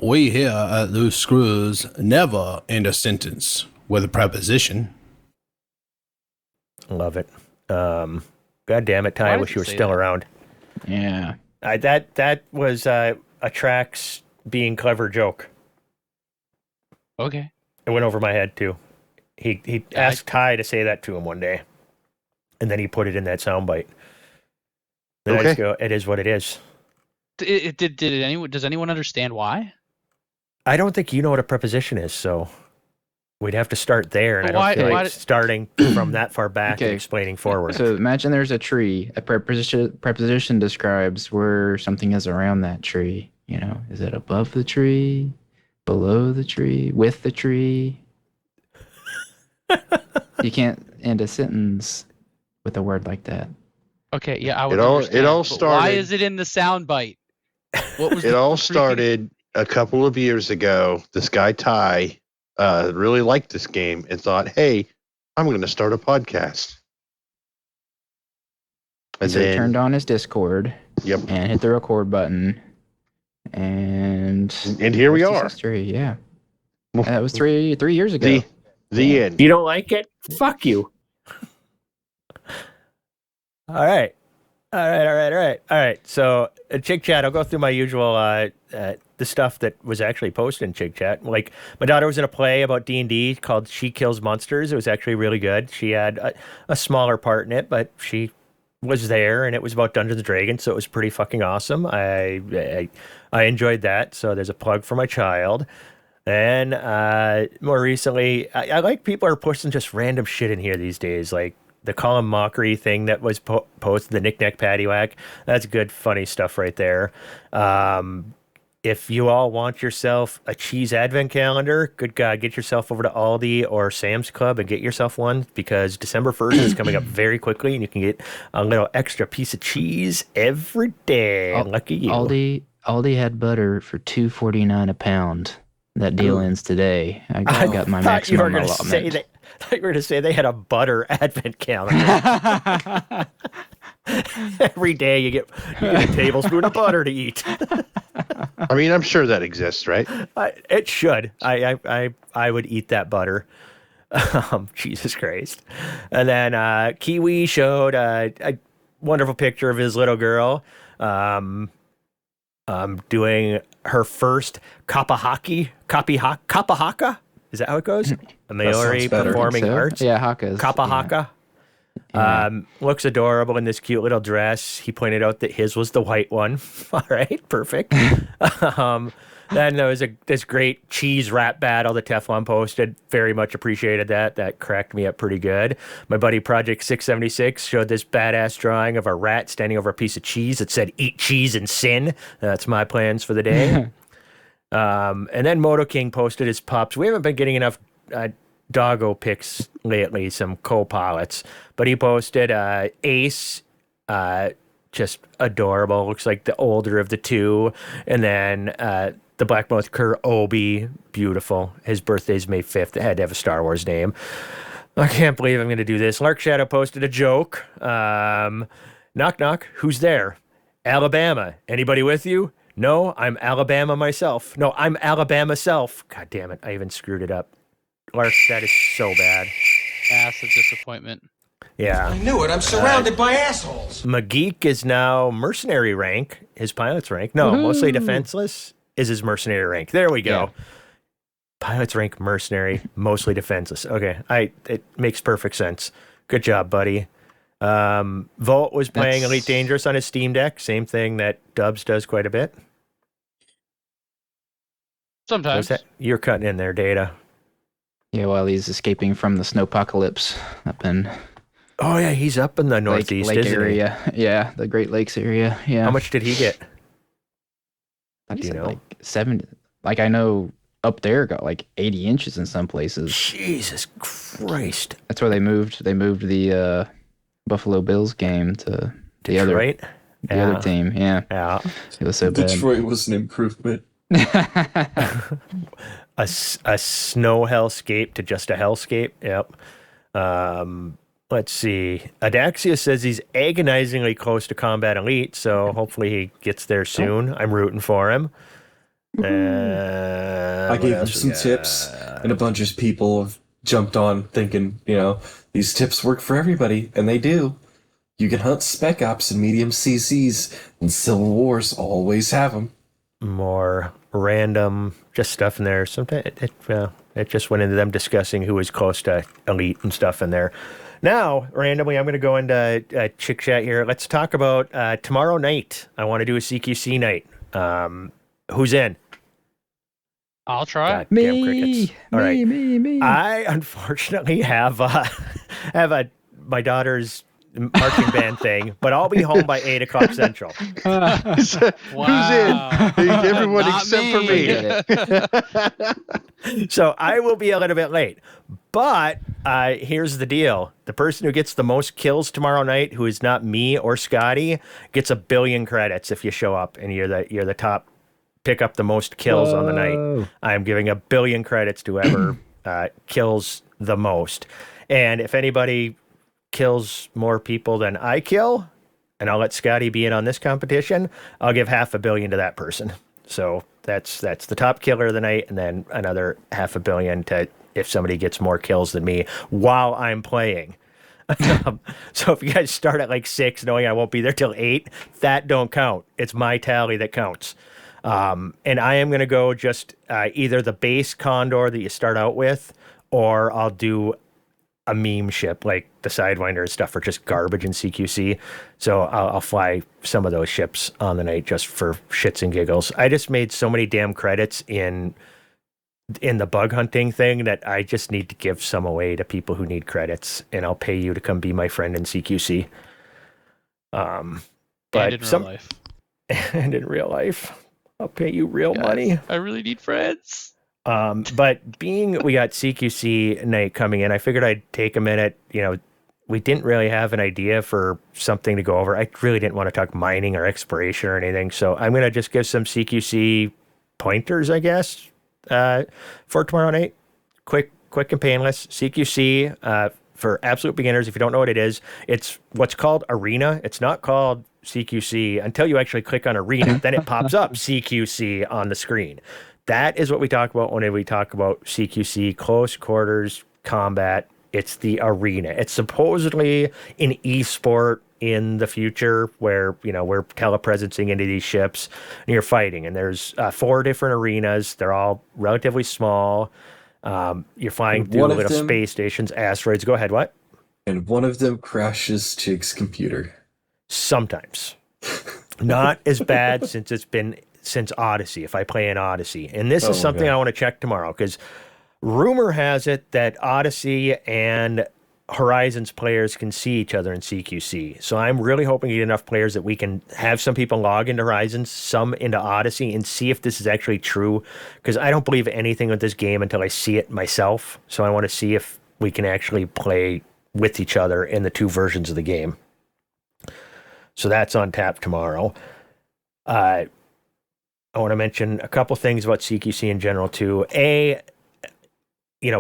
We here at Loose Screws never end a sentence with a preposition. Love it. God damn it, Ty. I wish you were still around. Yeah. That was a Trax being clever joke. Okay. It went over my head, too. He asked Ty to say that to him one day, and then he put it in that soundbite. Then I just go, it is what it is. Does anyone understand why? I don't think you know what a preposition is, so we'd have to start there, and I don't feel like starting from that far back and explaining forward. So imagine there's a tree. A preposition describes where something is around that tree. Is it above the tree, below the tree, with the tree? You can't end a sentence with a word like that. Okay, yeah, I would understand. It all started. Why is it in the soundbite? What was it all started a couple of years ago. This guy Ty really liked this game and thought, "Hey, I'm going to start a podcast." And so he turned on his Discord. Yep. And hit the record button. And here we are. History, yeah. That was three years ago. The end. You don't like it? Fuck you. All right. So, Chig Chat, I'll go through my usual the stuff that was actually posted in Chig Chat. Like, my daughter was in a play about D&D called She Kills Monsters. It was actually really good. She had a smaller part in it, but she was there, and it was about Dungeons & Dragons, so it was pretty fucking awesome. I enjoyed that, so there's a plug for my child. And more recently, I like people are posting just random shit in here these days, like the Colin Mockery thing that was posted, the Knick-Knack Paddywhack. That's good, funny stuff right there. if you all want yourself a cheese advent calendar, good God, get yourself over to Aldi or Sam's Club and get yourself one, because December 1st is coming up very quickly, and you can get a little extra piece of cheese every day. Lucky you. Aldi had butter for $2.49 a pound. That deal ends today. I got my maximum allotment. I thought you were going to say they had a butter advent calendar. Every day you get a tablespoon of butter to eat. I mean, I'm sure that exists, right? It should. I would eat that butter. Jesus Christ. And then Kiwi showed a wonderful picture of his little girl doing her first kapahaka. Is that how it goes? A Maori performing arts. Yeah, haka. Kapahaka. Yeah. Looks adorable in this cute little dress. He pointed out that his was the white one. All right, perfect. Then there was this great cheese rap battle that Teflon posted. Very much appreciated that. That cracked me up pretty good. My buddy Project 676 showed this badass drawing of a rat standing over a piece of cheese that said, "Eat cheese and sin." That's my plans for the day. And then Moto King posted his pups. We haven't been getting enough doggo pics lately, some co-pilots, but he posted Ace, just adorable, looks like the older of the two, and then the blackmouth cur Obi, beautiful. His birthday's May 5th. It had to have a Star Wars name. I can't believe I'm going to do this. Lark Shadow posted a joke. Knock knock, who's there? Alabama, anybody with you? No, I'm Alabama myself. No, I'm Alabama self. God damn it, I even screwed it up. Lark, that is so bad. Massive disappointment. Yeah. I knew it. I'm surrounded by assholes. McGeek is now mercenary rank, his pilot's rank. No, mostly defenseless is his mercenary rank. There we go. Yeah. Pilot's rank mercenary, mostly defenseless. Okay, it makes perfect sense. Good job, buddy. Volt was playing Elite Dangerous on his Steam Deck. Same thing that Dubs does quite a bit. Sometimes. You're cutting in there, Data. Yeah, while he's escaping from the snowpocalypse up in... Oh, yeah, he's up in the northeast, lake isn't area. he? Yeah, the Great Lakes area. Yeah. How much did he get? Do you know? Like 70. Like, I know up there got like 80 inches in some places. Jesus Christ. That's where they moved. They moved the Buffalo Bills game to the Detroit? other team. Yeah. It was so bad. Detroit was an improvement. A snow hellscape to just a hellscape. Yep. Let's see. Adaxia says he's agonizingly close to Combat Elite, so hopefully he gets there soon. I'm rooting for him. I gave him some tips, and a bunch of people have jumped on thinking, these tips work for everybody, and they do. You can hunt Spec Ops and medium CCs, and Civil Wars always have them. More random just stuff in there. Sometimes it just went into them discussing who was close to Elite and stuff in there. Now, randomly, I'm going to go into Chick Chat here. Let's talk about tomorrow night. I want to do a CQC night. Who's in? I'll try. Damn crickets. All right. Me. I unfortunately have my daughter's marching band thing, but I'll be home by 8 o'clock Central. Wow. Who's in? Everyone Not except for me. So I will be a little bit late. But here's the deal. The person who gets the most kills tomorrow night, who is not me or Scotty, gets 1 billion credits if you show up and you're the top, pick up the most kills on the night. I'm giving 1 billion credits to whoever kills the most. And if anybody kills more people than I kill, and I'll let Scotty be in on this competition, I'll give 500 million to that person. So that's the top killer of the night, and then another 500 million to if somebody gets more kills than me while I'm playing. So if you guys start at like 6 knowing I won't be there till 8, that don't count. It's my tally that counts. And I am going to go just either the base Condor that you start out with, or I'll do a meme ship like the Sidewinder and stuff are just garbage in CQC. So I'll fly some of those ships on the night just for shits and giggles. I just made so many damn credits in the bug hunting thing that I just need to give some away to people who need credits, and I'll pay you to come be my friend in CQC. But and in real life. And in real life. I'll pay you real money. I really need friends. But being we got CQC night coming in, I figured I'd take a minute. We didn't really have an idea for something to go over. I really didn't want to talk mining or exploration or anything. So I'm going to just give some CQC pointers, I guess, for tomorrow night. Quick and painless. CQC, for absolute beginners, if you don't know what it is, it's what's called Arena. It's not called CQC until you actually click on Arena. Then it pops up CQC on the screen. That is what we talk about when we talk about CQC, close quarters combat. It's the arena. It's supposedly an esport in the future where, we're telepresencing into these ships and you're fighting. And there's 4 different arenas. They're all relatively small. You're flying through little space stations, asteroids. Go ahead, what? And one of them crashes Chig's computer. Sometimes. Not as bad since Odyssey, if I play in Odyssey. And this is something I want to check tomorrow because rumor has it that Odyssey and Horizons players can see each other in CQC. So I'm really hoping to get enough players that we can have some people log into Horizons, some into Odyssey, and see if this is actually true. Because I don't believe anything with this game until I see it myself. So I want to see if we can actually play with each other in the 2 versions of the game. So that's on tap tomorrow. I want to mention a couple things about CQC in general too.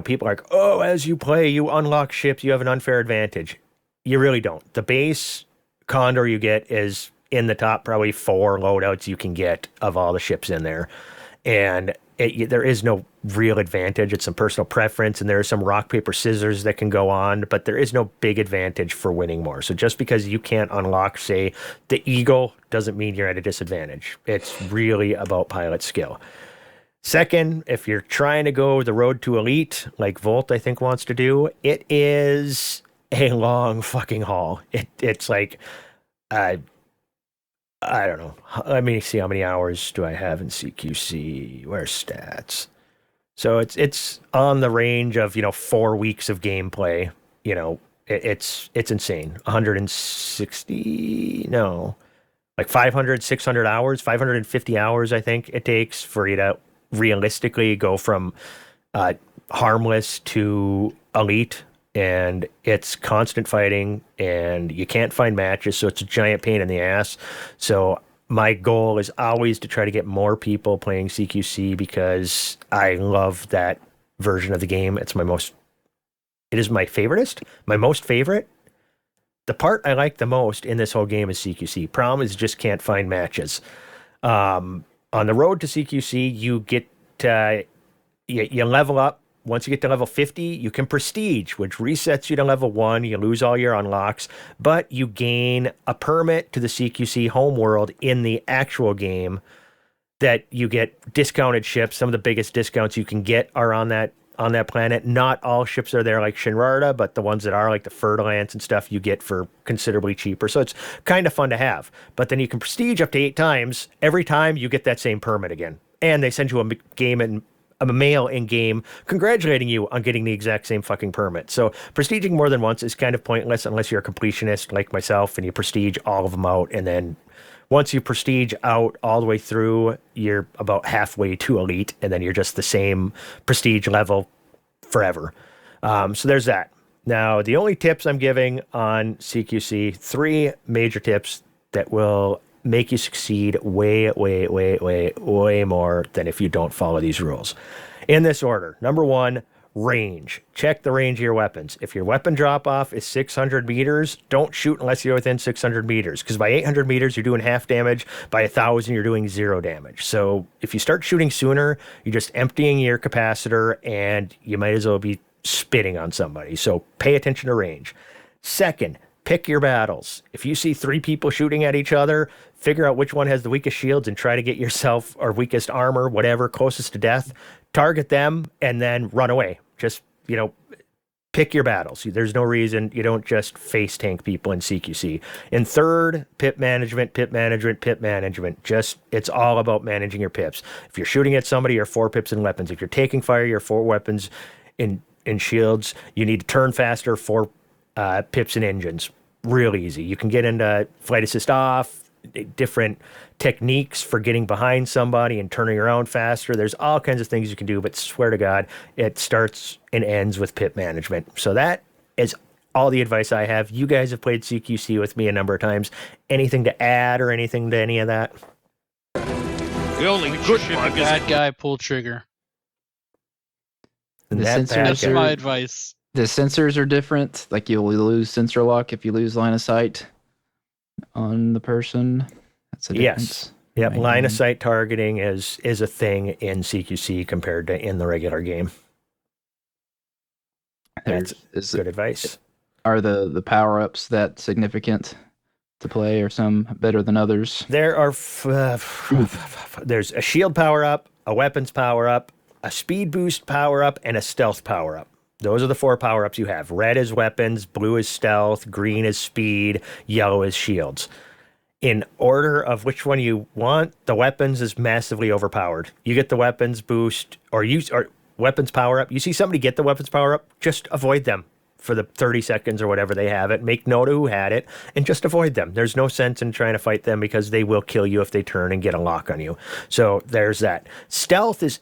People are like, oh, as you play, you unlock ships, you have an unfair advantage. You really don't. The base Condor you get is in the top probably 4 loadouts you can get of all the ships in there. And there is no real advantage. It's some personal preference, and there are some rock, paper, scissors that can go on, but there is no big advantage for winning more. So just because you can't unlock, say, the Eagle doesn't mean you're at a disadvantage. It's really about pilot skill. Second, if you're trying to go the road to elite, like Volt, I think, wants to do, it is a long fucking haul. It's like, I don't know. Let me see how many hours do I have in CQC. Where's stats? So it's on the range of 4 weeks of gameplay. It's insane. 160, no, like 500, 600 hours, 550 hours. I think it takes for you to realistically go from harmless to elite. And it's constant fighting, and you can't find matches, so it's a giant pain in the ass. So my goal is always to try to get more people playing CQC because I love that version of the game. It is my favoriteest, my most favorite. The part I like the most in this whole game is CQC. Problem is just can't find matches. On the road to CQC, you get you level up. Once you get to level 50, you can prestige, which resets you to level 1. You lose all your unlocks, but you gain a permit to the CQC homeworld in the actual game that you get discounted ships. Some of the biggest discounts you can get are on that planet. Not all ships are there like Shinrarta, but the ones that are like the Fer-de-Lance and stuff you get for considerably cheaper. So it's kind of fun to have. But then you can prestige up to 8 times. Every time you get that same permit again. And they send you a mail in game congratulating you on getting the exact same fucking permit. So prestiging more than once is kind of pointless unless you're a completionist like myself and you prestige all of them out. And then once you prestige out all the way through, you're about halfway to elite, and then you're just the same prestige level forever. So there's that. Now, the only tips I'm giving on CQC, 3 major tips that will make you succeed way more than if you don't follow these rules. In this order. Number 1, range. Check the range of your weapons. If your weapon drop off is 600 meters, don't shoot unless you're within 600 meters. Because by 800 meters, you're doing half damage. By 1,000, you're doing 0 damage. So if you start shooting sooner, you're just emptying your capacitor and you might as well be spitting on somebody. So pay attention to range. Second, pick your battles. If you see 3 people shooting at each other, figure out which one has the weakest shields and try to get yourself, or weakest armor, whatever, closest to death. Target them and then run away. Just, pick your battles. There's no reason you don't just face tank people in CQC. And third, pip management. Just, it's all about managing your pips. If you're shooting at somebody, you're 4 pips in weapons. If you're taking fire, you're 4 weapons in shields. You need to turn faster, 4 pips and engines. Real easy. You can get into flight assist off, different techniques for getting behind somebody and turning around faster. There's all kinds of things you can do, but swear to God, it starts and ends with pip management. So that is all the advice I have. You guys have played CQC with me a number of times. Anything to add or anything to any of that? The only good bad guy pull trigger. That's my advice. The sensors are different. Like you'll lose sensor lock if you lose line of sight on the person. That's a difference. Yes. Yep. Line of sight targeting is a thing in CQC compared to in the regular game. That's good advice. Are the power ups that significant to play, or some better than others? There are there's a shield power up, a weapons power up, a speed boost power up, and a stealth power up. Those are the 4 power ups you have. Red is weapons, blue is stealth, green is speed, yellow is shields. In order of which one you want, the weapons is massively overpowered. You get the weapons boost or weapons power up. You see somebody get the weapons power up, just avoid them for the 30 seconds or whatever they have it. Make note of who had it and just avoid them. There's no sense in trying to fight them because they will kill you if they turn and get a lock on you. So there's that. Stealth is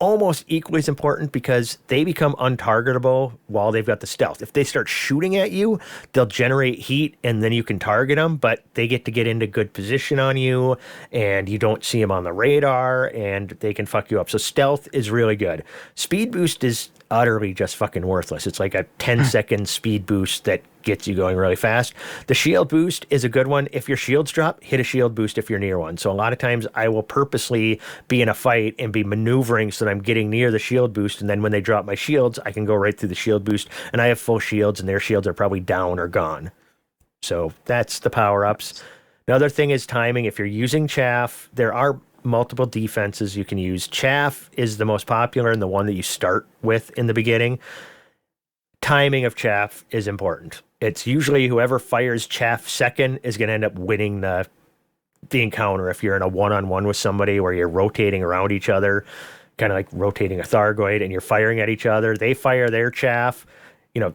almost equally as important because they become untargetable while they've got the stealth. If they start shooting at you, they'll generate heat and then you can target them, but they get to get into good position on you and you don't see them on the radar and they can fuck you up. So stealth is really good. Speed boost is utterly just fucking worthless. It's like a 10-second speed boost that gets you going really fast. The shield boost is a good one. If your shields drop, hit a shield boost if you're near one. So a lot of times I will purposely be in a fight and be maneuvering so that I'm getting near the shield boost, and then when they drop my shields, I can go right through the shield boost, and I have full shields and their shields are probably down or gone. So that's the power-ups. Another thing is timing. If you're using chaff, there are multiple defenses you can use. Chaff is the most popular and the one that you start with in the beginning. Timing of chaff is important. It's usually whoever fires chaff second is going to end up winning the encounter. If you're in a one-on-one with somebody where you're rotating around each other, kind of like rotating a Thargoid, and you're firing at each other, they fire their chaff. You know,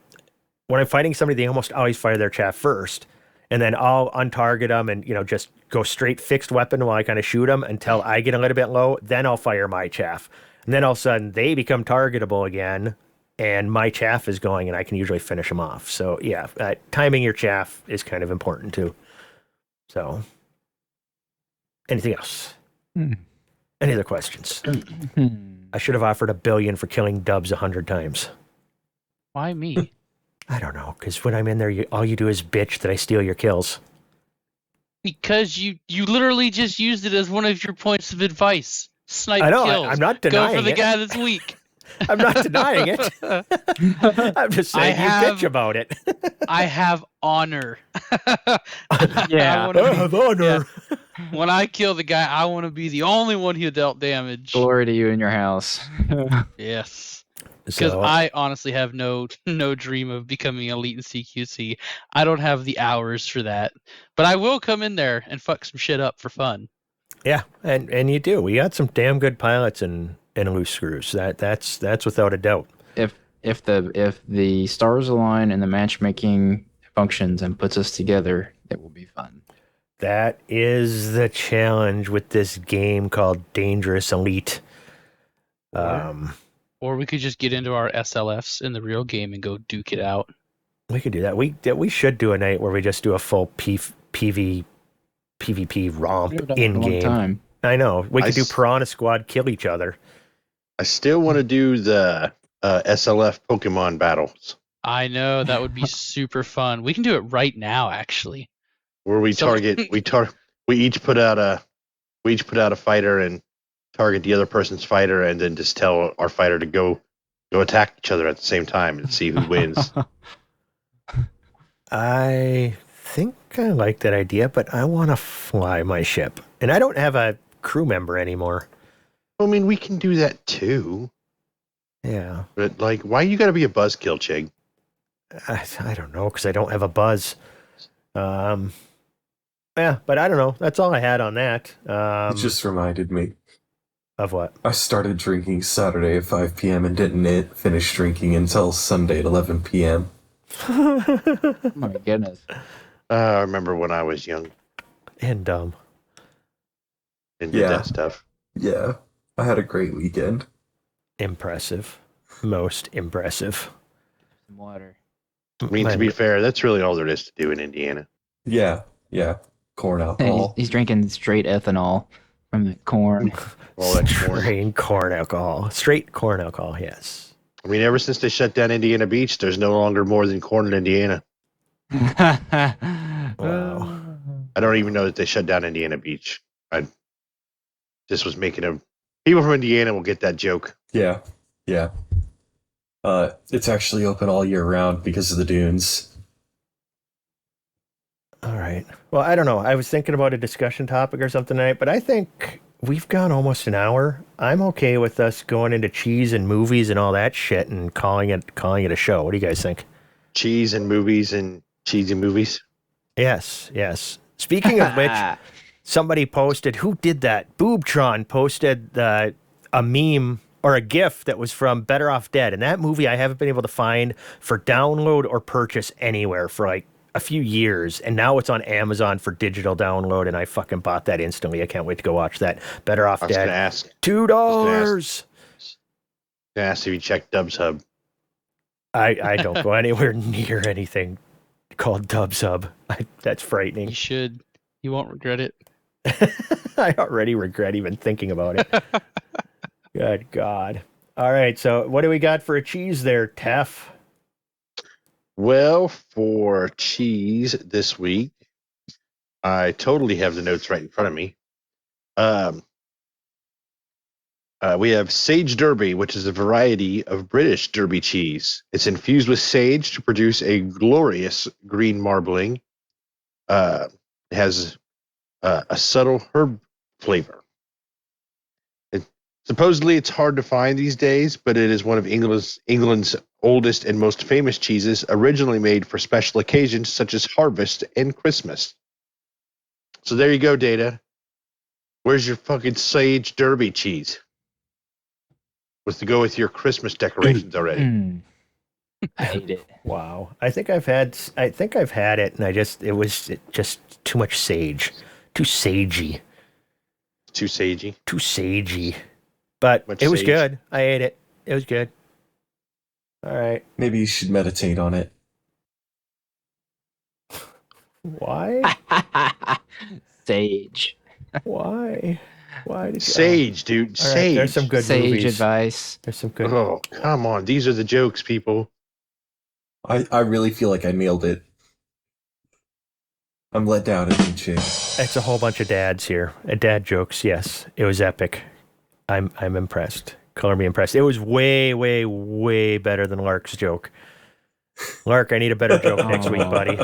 when I'm fighting somebody, they almost always fire their chaff first. And then I'll untarget them and, just go straight fixed weapon while I kind of shoot them until I get a little bit low. Then I'll fire my chaff. And then all of a sudden they become targetable again and my chaff is going and I can usually finish them off. So yeah, timing your chaff is kind of important too. So anything else? Any other questions? I should have offered $1 billion for killing dubs 100 times. Why me? I don't know, because when I'm in there, all you do is bitch that I steal your kills. Because you literally just used it as one of your points of advice. Snipe I know, kills. I'm not denying it. Go for the guy that's weak. I'm not denying it. I'm just saying you bitch about it. I have honor. Yeah. I have honor. Yeah. When I kill the guy, I want to be the only one who dealt damage. Glory to you in your house. Yes. Because So, I honestly have no dream of becoming elite in CQC. I don't have the hours for that. But I will come in there and fuck some shit up for fun. yeah, and you do. We got some damn good pilots in Loose Screws. That's without a doubt. If the stars align and the matchmaking functions and puts us together, it will be fun. That is the challenge with this game called Dangerous Elite. Or we could just get into our SLFs in the real game and go duke it out. We could do that. We should do a night where we just do a full PvP romp in game. I know. We could do Piranha Squad kill each other. I still want to do the SLF Pokemon battles. I know, that would be super fun. We can do it right now, actually. Where we each put out a fighter and target the other person's fighter, and then just tell our fighter to go attack each other at the same time and see who wins. I think I like that idea, but I want to fly my ship, and I don't have a crew member anymore. I mean, we can do that too. Yeah, but like, why you got to be a buzzkill, Chig? I don't know, because I don't have a buzz. Yeah, but I don't know. That's all I had on that. It just reminded me. Of what? I started drinking Saturday at 5 p.m. and didn't finish drinking until Sunday at 11 p.m. Oh my goodness. I remember when I was young. And dumb. And did that stuff. Yeah. I had a great weekend. Impressive. Most impressive. Some water. I mean, to be fair, that's really all there is to do in Indiana. Yeah. Corn alcohol. He's drinking straight ethanol from the corn. All that corn alcohol. Straight corn alcohol, yes. I mean, ever since they shut down Indiana Beach, there's no longer more than corn in Indiana. Wow. I don't even know that they shut down Indiana Beach. I just was making a... People from Indiana will get that joke. Yeah. It's actually open all year round because of the dunes. All right. Well, I don't know. I was thinking about a discussion topic or something tonight, but I think we've gone almost an hour. I'm okay with us going into cheese and movies and all that shit and calling it a show. What do you guys think? Cheese and movies and cheesy movies? Yes. Speaking of which, somebody posted, who did that? Boobtron posted a meme or a GIF that was from Better Off Dead. And that movie I haven't been able to find for download or purchase anywhere for like a few years. And now it's on Amazon for digital download. And I fucking bought that instantly. I can't wait to go watch that. Better Off Dead. $2. Ask if you check Dubs Hub. I don't go anywhere near anything called Dubs Hub. That's frightening. You should. You won't regret it. I already regret even thinking about it. Good God. All right, so what do we got for a cheese there, Teff? Well, for cheese this week, I totally have the notes right in front of me. We have Sage Derby, which is a variety of British Derby cheese. It's infused with sage to produce a glorious green marbling. It has a subtle herb flavor. Supposedly, it's hard to find these days, but it is one of England's oldest and most famous cheeses, originally made for special occasions such as harvest and Christmas. So there you go, Data. Where's your fucking Sage Derby cheese? Was to go with your Christmas decorations already. I hate it. Wow. I think I've had it, and it was just too much sage. Too sagey. Too sagey? Too sagey. But Much it was sage. good. I ate it. It was good. All right. Maybe you should meditate on it. Why? Sage. Why? Why did you... Sage, dude. All right, Sage. there's some good Sage movies. advice. There's some good... Oh, come on. These are the jokes, people. I really feel like I nailed it. I'm let down at you, chick. It's a whole bunch of dads here. Dad jokes, yes. It was epic. I'm impressed. Color me impressed. It was way, way, way better than Lark's joke. Lark, I need a better joke next week, buddy.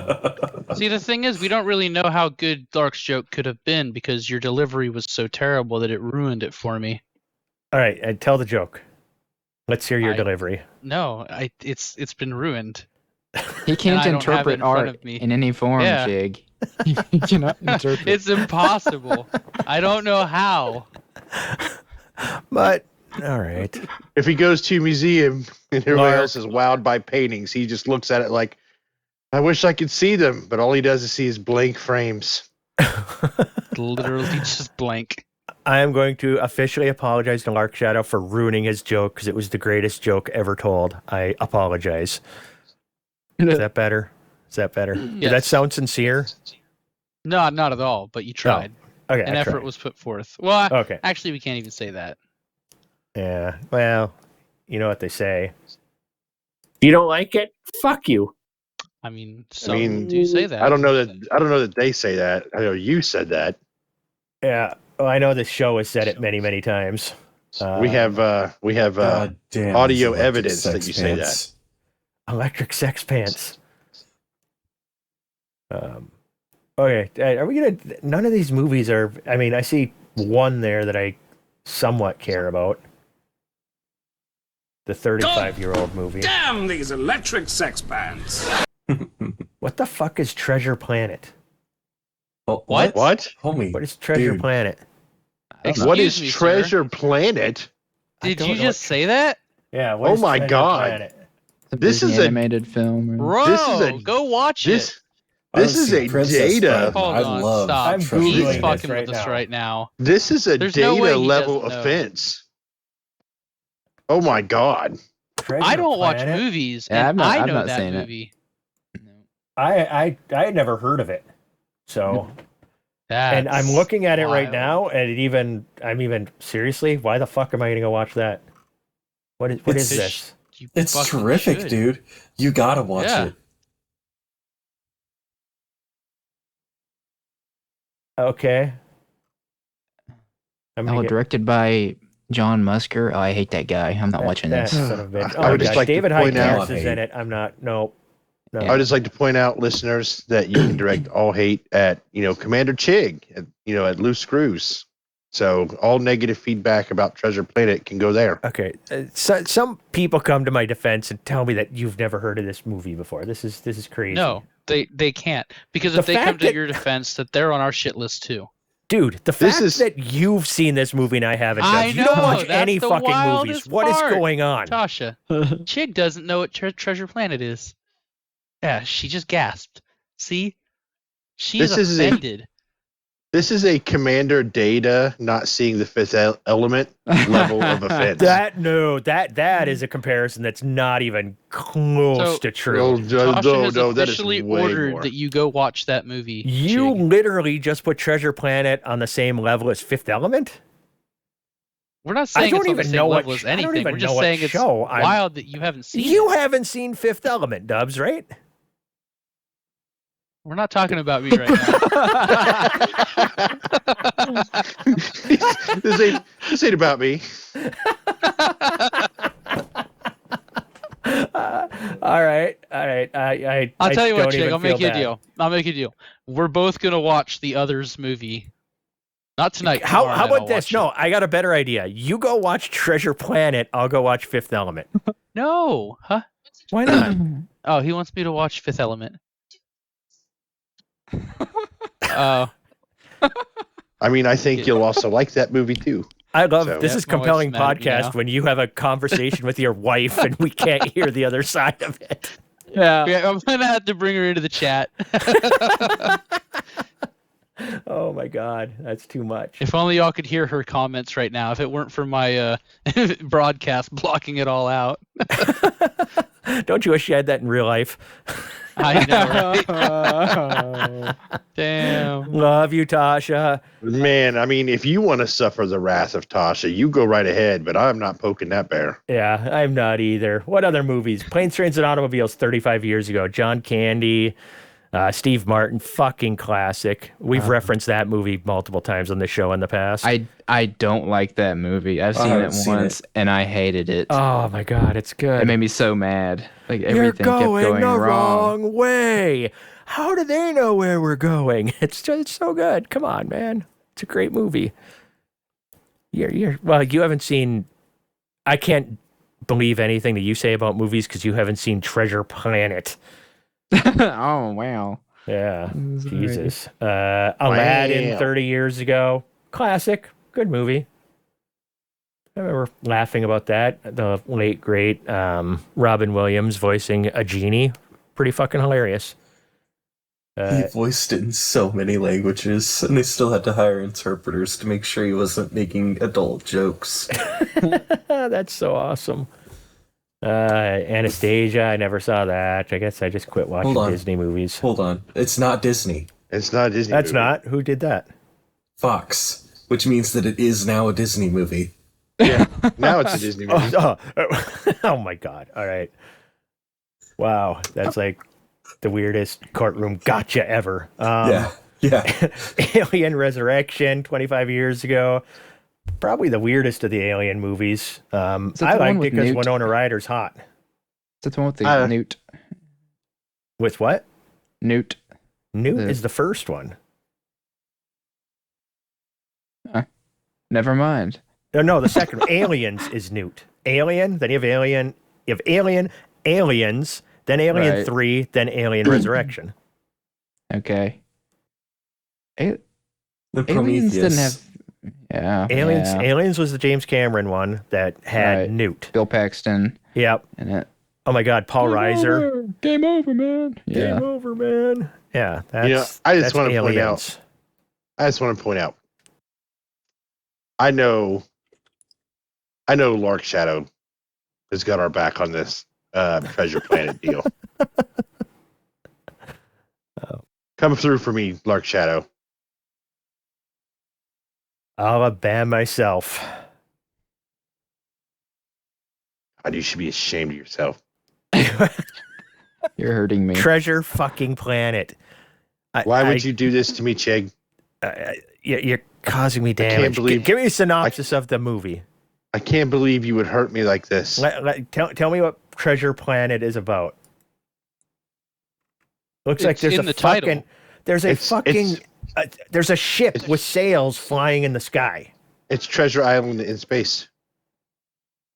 See, the thing is, we don't really know how good Lark's joke could have been because your delivery was so terrible that it ruined it for me. All right, tell the joke. Let's hear your delivery. No, it's been ruined. He can't I don't have it interpret in front art of me. in any form, Yeah. Jig. He cannot interpret. It's impossible. I don't know how. But, all right. If he goes to a museum and everybody Lark. else is wowed by paintings, he just looks at it like, I wish I could see them, but all he does is see his blank frames. Literally just blank. I am going to officially apologize to Lark Shadow for ruining his joke because it was the greatest joke ever told. I apologize. Is that better? Did that sound sincere? No, not at all, but you tried. Okay, An I effort tried. was put forth. Well, Okay. actually, we can't even say that. Yeah, well, you know what they say. If you don't like it, fuck you. I mean, some do say that. I don't know that they say that. I know you said that. Yeah, well, I know this show has said it many, many times. We have God damn, audio these electric evidence that sex you say pants. Electric sex pants. Okay, are we gonna? None of these movies are. I mean, I see one there that I somewhat care about. The 35-year-old movie. Damn these electric sex pants! What the fuck is Treasure Planet? Oh, What? Homie. What is Treasure dude. Planet? What is Excuse me, sir. Treasure Planet? Did don't you know just what- say that? Yeah. What Oh is my Treasure God. Planet? It's a This Disney is a- animated film. Bro, This is a- go watch This it. This is a data. Hold on, stop. I'm Googling He's this fucking right with us now. right now. This is a There's no way data he level doesn't know. offense. Oh my god. I don't watch movies, and I know that movie. I had never heard of it. So, and I'm looking at it right now, and I'm even seriously, why the fuck am I going to go watch that? What is this? It's terrific, dude. You gotta watch it. Okay. Directed by John Musker. Oh, I hate that guy. I'm not watching this. Son of a bitch. I would just like David to point out Hyde is in it. I'm not. No. I would just like to point out, listeners, that you can direct all hate at Commander Chig, at Loose Screws. So all negative feedback about Treasure Planet can go there. Okay. So, some people come to my defense and tell me that you've never heard of this movie before. This is crazy. No, they can't, because if they come to your defense, that they're on our shit list too. Dude, the fact that you've seen this movie and I haven't, you don't watch any fucking movies. What is going on? Tasha, Chig doesn't know what Treasure Planet is. Yeah, she just gasped. See? She's offended. This is a Commander Data not seeing the fifth element level of offense. That is a comparison that's not even close to true. Tasha has officially ordered that you go watch that movie. You literally just put Treasure Planet on the same level as Fifth Element? We're not saying it's on the same level as anything. We're just saying it's wild that you haven't seen it. You haven't seen Fifth Element, Dubs, right? We're not talking about me right now. This ain't about me. All right. I'll tell you what, Chig, I'll make you a deal. We're both gonna watch the Others movie. Not tonight. How about this? No, I got a better idea. You go watch Treasure Planet. I'll go watch Fifth Element. No, huh? Why not? Oh, he wants me to watch Fifth Element. Oh. I mean, I think you'll also like that movie too. I love this is compelling podcast when you have a conversation with your wife and we can't hear the other side of it. Yeah, I'm gonna have to bring her into the chat. Oh my god, that's too much. If only y'all could hear her comments right now. If it weren't for my broadcast blocking it all out. Don't you wish you had that in real life? I know, right? Damn. Love you, Tasha. Man, I mean, if you want to suffer the wrath of Tasha, you go right ahead, but I'm not poking that bear. Yeah, I'm not either. What other movies? Planes, Trains, and Automobiles 35 years ago. John Candy, Steve Martin, fucking classic. We've referenced that movie multiple times on the show in the past. I don't like that movie. I've seen it once and I hated it. Oh my god, it's good. It made me so mad. Like everything You're kept going the wrong. wrong way. How do they know where we're going? It's so good. Come on, man. It's a great movie. Well, you haven't seen. I can't believe anything that you say about movies because you haven't seen Treasure Planet. Oh wow. Yeah. Jesus. Aladdin 30 years ago. Classic. Good movie. I remember laughing about that. The late, great Robin Williams voicing a genie. Pretty fucking hilarious. He voiced it in so many languages, and they still had to hire interpreters to make sure he wasn't making adult jokes. That's so awesome. Anastasia, I never saw that. I guess I just quit watching Disney movies. Hold on. It's not Disney. It's not a Disney That's movie. not? Who did that? Fox, which means that it is now a Disney movie. Yeah, now it's a Disney movie. Oh my god. All right. Wow. That's like the weirdest courtroom gotcha ever. Yeah. Alien Resurrection 25 years ago. Probably the weirdest of the Alien movies. I liked it because Winona Ryder's hot. Is that the one with the Newt? With what? Newt. Newt is the first one. Never mind. No, the second one. Aliens is Newt. Alien, then you have Alien. You have Alien, Aliens, then Alien 3, then Alien Resurrection. Okay. The Aliens didn't have... Yeah. Aliens was the James Cameron one that had Newt. Bill Paxton. Yep. In it. Oh my god, Paul Reiser. Game over, man. Yeah. Game over, man. Yeah, that's. I just want to point out. I know Lark Shadow has got our back on this Treasure Planet deal. Come through for me, Lark Shadow. I'll ban myself. God, you should be ashamed of yourself. You're hurting me. Treasure fucking Planet. Why would you do this to me, Chig? You're causing me damage. Give me a synopsis of the movie. I can't believe you would hurt me like this. Tell me what Treasure Planet is about. Looks like there's in the title. There's a ship with sails flying in the sky. It's Treasure Island in space.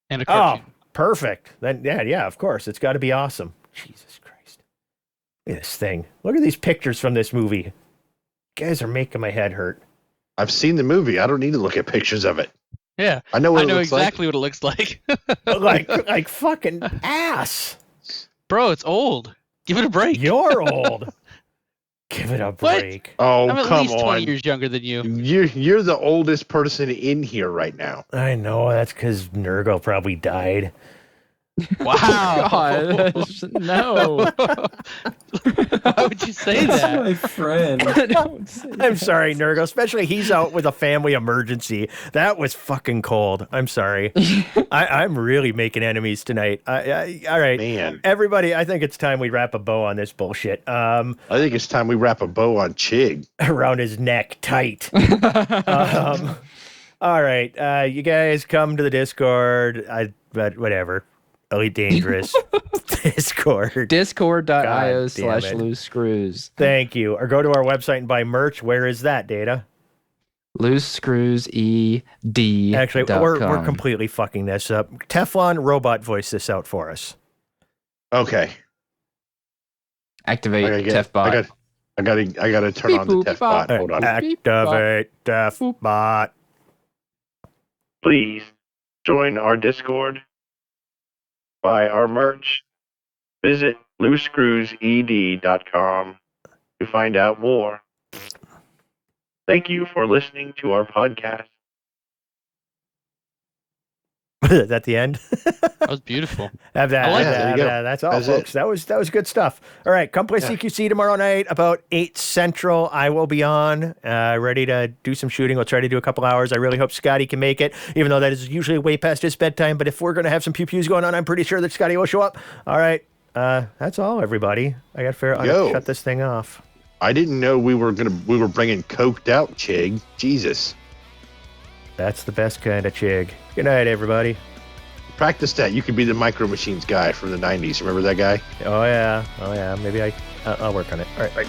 And a cartoon. Oh, perfect. Then yeah, of course. It's got to be awesome. Jesus Christ. Look at this thing. Look at these pictures from this movie. You guys are making my head hurt. I've seen the movie. I don't need to look at pictures of it. Yeah. I know exactly what it looks like. like fucking ass. Bro, it's old. Give it a break. You're old. Give it a break. What? Oh, I'm at come least on. 20 years younger than you. You're the oldest person in here right now. I know. That's because Nurgle probably died. Wow. Gosh, no. Why would you say That's that? my friend. I'm sorry, Nurgle. Especially he's out with a family emergency. That was fucking cold. I'm sorry. I'm really making enemies tonight. All right, Man. Everybody, I think it's time we wrap a bow on this bullshit. I think it's time we wrap a bow on Chig. Around his neck, tight. All right, you guys come to the Discord. But whatever. Elite Dangerous Discord. Discord.io/loose screws. Thank you. Or go to our website and buy merch. Where is that, Data? Loose screws ED. Actually, we're completely fucking this up. Teflon Robot voice this out for us. Okay. Activate TefBot. I gotta turn on the TefBot. Hold on. Activate TefBot. Please join our Discord. Buy our merch. Visit loosescrewsed.com to find out more. Thank you for listening to our podcast. Is that the end? That was beautiful. That's all, folks. That was good stuff. All right, come play CQC tomorrow night about 8 Central. I will be on, ready to do some shooting. We'll try to do a couple hours. I really hope Scotty can make it, even though that is usually way past his bedtime. But if we're going to have some pew-pews going on, I'm pretty sure that Scotty will show up. All right, that's all, everybody. I got to shut this thing off. I didn't know we were bringing coked out Chig. Jesus. That's the best kind of Chig. Good night, everybody. Practice that. You could be the Micro Machines guy from the 90s. Remember that guy? Oh, yeah. Maybe I'll work on it. All right, bye.